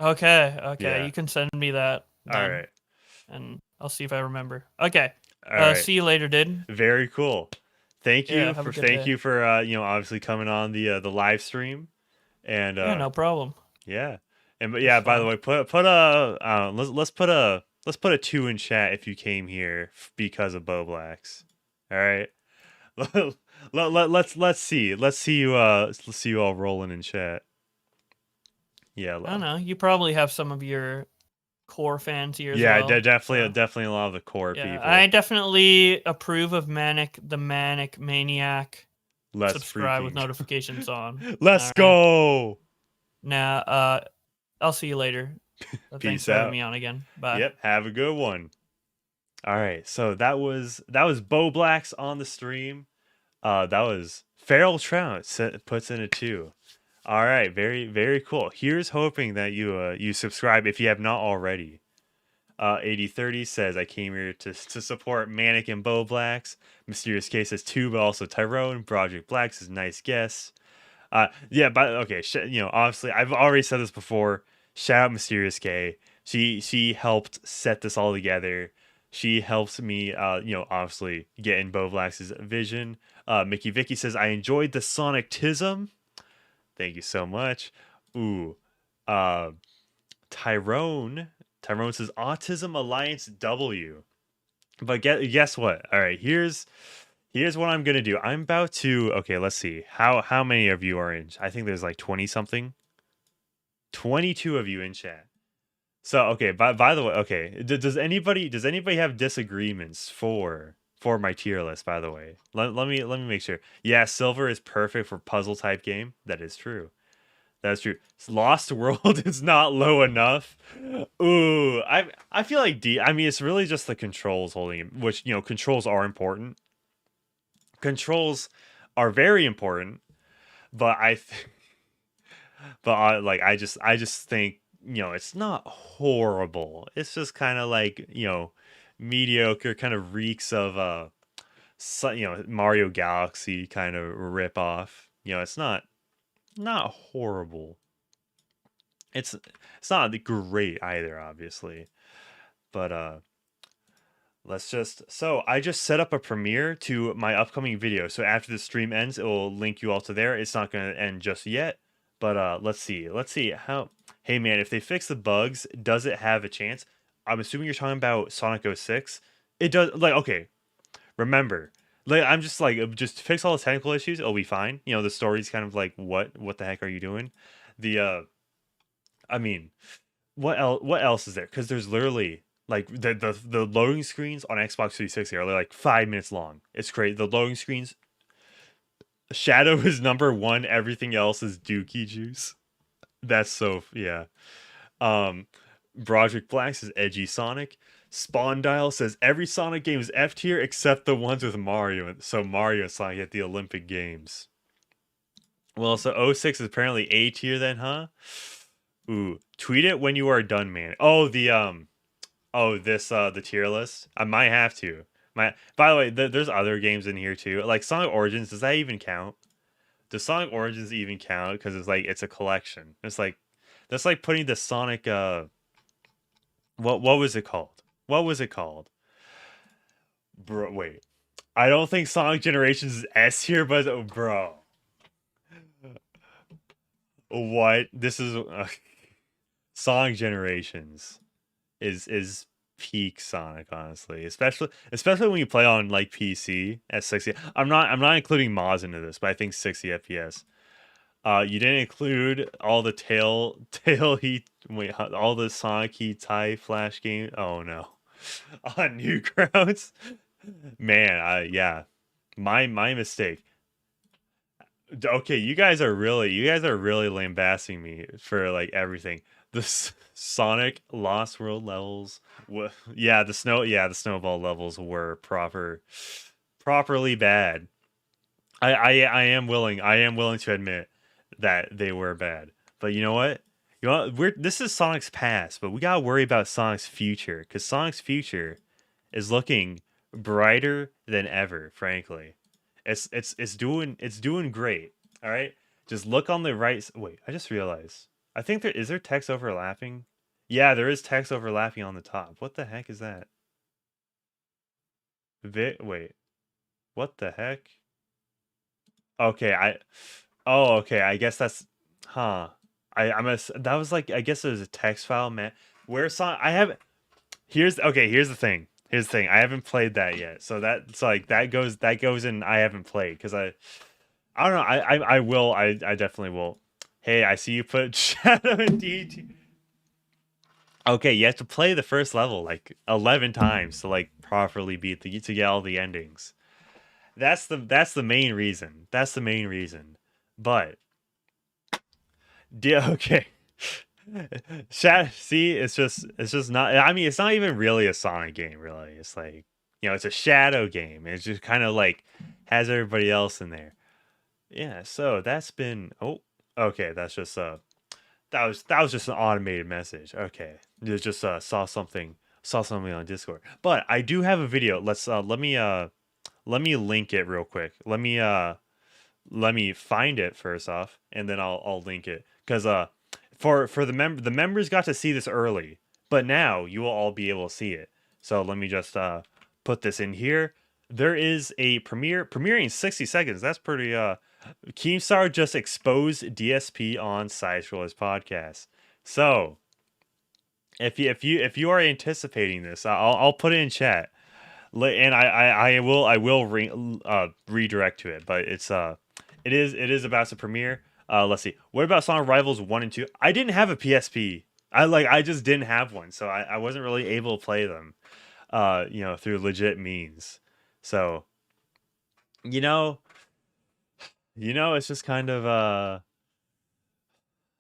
Okay, Yeah. you can send me that All then, right. and I'll see if I remember. Okay, All right. see you later, dude. Very cool. Thank Yeah, you have a for good day. obviously coming on the live stream, and Yeah, no problem. yeah, and but It's yeah, by the fine. way, put a let's put a 2 in chat if you came here because of BowBlax. All right. Let's see you all rolling in chat. Yeah. I don't know. You probably have some of your core fans here as Yeah, well. definitely a lot of the core Yeah, people. I definitely approve of Manic the Manic Maniac. Let's Subscribe with freaking notifications on. Let's All right. go. Now, I'll see you later. Thanks Peace for having out. me on again. Bye. Yep, have a good one. All right, so that was BowBlax on the stream. That was Feral Trout puts in a 2. All right, very very cool. Here's hoping that you subscribe if you have not already. 8030 says I came here to support Manic and BowBlax. Mysterious K says 2, but also Tyrone. Project Black says nice guess. Yeah, but okay, obviously I've already said this before. Shout out Mysterious K. She helped set this all together. She helps me, obviously get in BowBlax's vision. Mickey Vicky says, I enjoyed the Sonic-tism. Thank you so much. Ooh. Uh, Tyrone says, Autism Alliance W. But guess what? All right, here's what I'm gonna do. I'm about to. Okay, let's see. How many of you are in? I think there's like 20 something. 22 of you in chat. So okay. By the way, okay. Does anybody have disagreements for my tier list? By the way, let me make sure. Yeah, silver is perfect for puzzle type game. That is true. That's true. Lost World is not low enough. Ooh, I feel like D. I mean, it's really just the controls holding it, which controls are important. Controls are very important, but I just think it's not horrible. It's just kind of like mediocre, kind of reeks of Mario Galaxy kind of rip off. It's not horrible. It's not great either, obviously. But I just set up a premiere to my upcoming video. So after the stream ends, it will link you all to there. It's not going to end just yet, but let's see how. Hey man, if they fix the bugs, does it have a chance? I'm assuming you're talking about Sonic 06. It does. Like, okay, remember, like I'm just fix all the technical issues, it'll be fine. The story's kind of like, what the heck are you doing? I mean, what else is there? Because there's literally like the loading screens on Xbox 360 are like 5 minutes long. It's great. The loading screens, Shadow is number one. Everything else is Dookie juice. That's so yeah. Broderick Black says edgy Sonic. Spawn Dial says every Sonic game is F tier except the ones with Mario. So Mario and Sonic at the Olympic Games. Well, so 06 is apparently A tier then, huh? Ooh, tweet it when you are done, man. Oh, the tier list. I might have to. By the way, there's other games in here too. Like Sonic Origins, does that even count? Does Sonic Origins even count? Because it's a collection. It's like that's like putting the Sonic what was it called? What was it called? Bro, wait. I don't think Sonic Generations is S here, but bro. What? This is Sonic Generations is peak Sonic, honestly. Especially when you play on like PC at 60. I'm not including mods into this, but I think 60 FPS. You didn't include all the tail heat. Wait, all the Sonic Heat Tie Flash game. Oh no, on Newgrounds. Man, yeah, my mistake. Okay, you guys are really lambasting me for like everything. The Sonic Lost World levels, the snowball levels were properly bad. I am willing to admit that they were bad. But you know what? This is Sonic's past, but we gotta worry about Sonic's future, because Sonic's future is looking brighter than ever. Frankly, it's doing great. All right, just look on the right. Wait, I just realized. I think there text overlapping. Yeah, there is text overlapping on the top. What the heck is that? Wait, what the heck? Okay, okay, I guess that's, huh. That was like, I guess it was a text file, man. Where's I have, here's the thing. I haven't played that yet. So that's like, that goes in, I haven't played, because I don't know, I will, I definitely will. Hey, I see you put Shadow and DT. Okay, you have to play the first level like 11 times to like properly to get all the endings. That's the main reason. But okay. See, it's just not. I mean, it's not even really a Sonic game, really. It's like, it's a Shadow game. It's just kind of like has everybody else in there. Yeah. So that's been. Oh, okay. That's just that was just an automated message. Okay, just saw something on Discord. But I do have a video. Let me link it real quick. Let me find it first off, and then I'll link it, because for the members got to see this early, but now you will all be able to see it. So let me just put this in here. There is a premiering in 60 seconds. That's pretty Keemstar just exposed DSP on Side Scrollers podcast. So if you are anticipating this, I'll put it in chat. And I will redirect to it, but it is about to premiere. Let's see. What about Sonic Rivals 1 and 2? I didn't have a PSP. I just didn't have one, so I wasn't really able to play them through legit means. So it's just kind of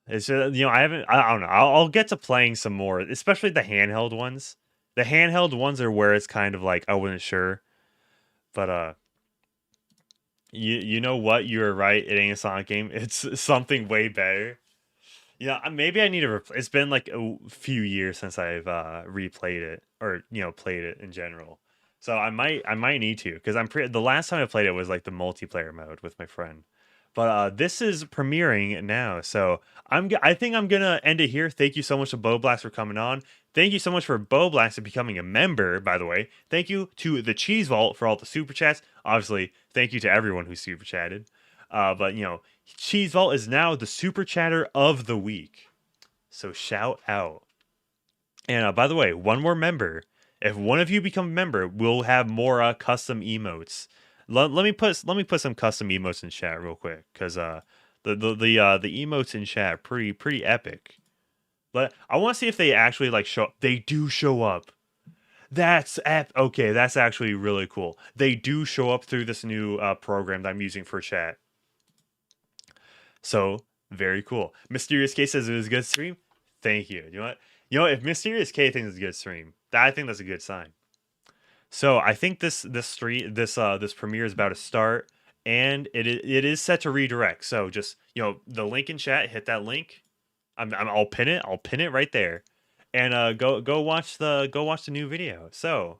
it's just, I don't know. I'll get to playing some more, especially the handheld ones. The handheld ones are where it's kind of like I wasn't sure. But you know what? You're right. It ain't a Sonic game. It's something way better. Yeah, maybe I need to. It's been like a few years since I've replayed it or played it in general. So I might need to, because the last time I played it was like the multiplayer mode with my friend. But this is premiering now, so I think I'm gonna end it here. Thank you so much to BowBlax for coming on. Thank you so much for BowBlax for becoming a member, by the way. Thank you to the Cheese Vault for all the super chats. Obviously, thank you to everyone who super chatted. But Cheese Vault is now the super chatter of the week. So shout out. And by the way, one more member. If one of you become a member, we'll have more custom emotes. Let me put some custom emotes in chat real quick, because the emotes in chat are pretty epic. But I want to see if they actually like show up. They do show up. That's okay. That's actually really cool. They do show up through this new program that I'm using for chat. So very cool. Mysterious K says it was a good stream. Thank you. You know what? If Mysterious K thinks it's a good stream, I think that's a good sign. So I think this premiere is about to start, and it is set to redirect. So just the link in chat, hit that link. I'll pin it. I'll pin it right there, and go watch the new video. So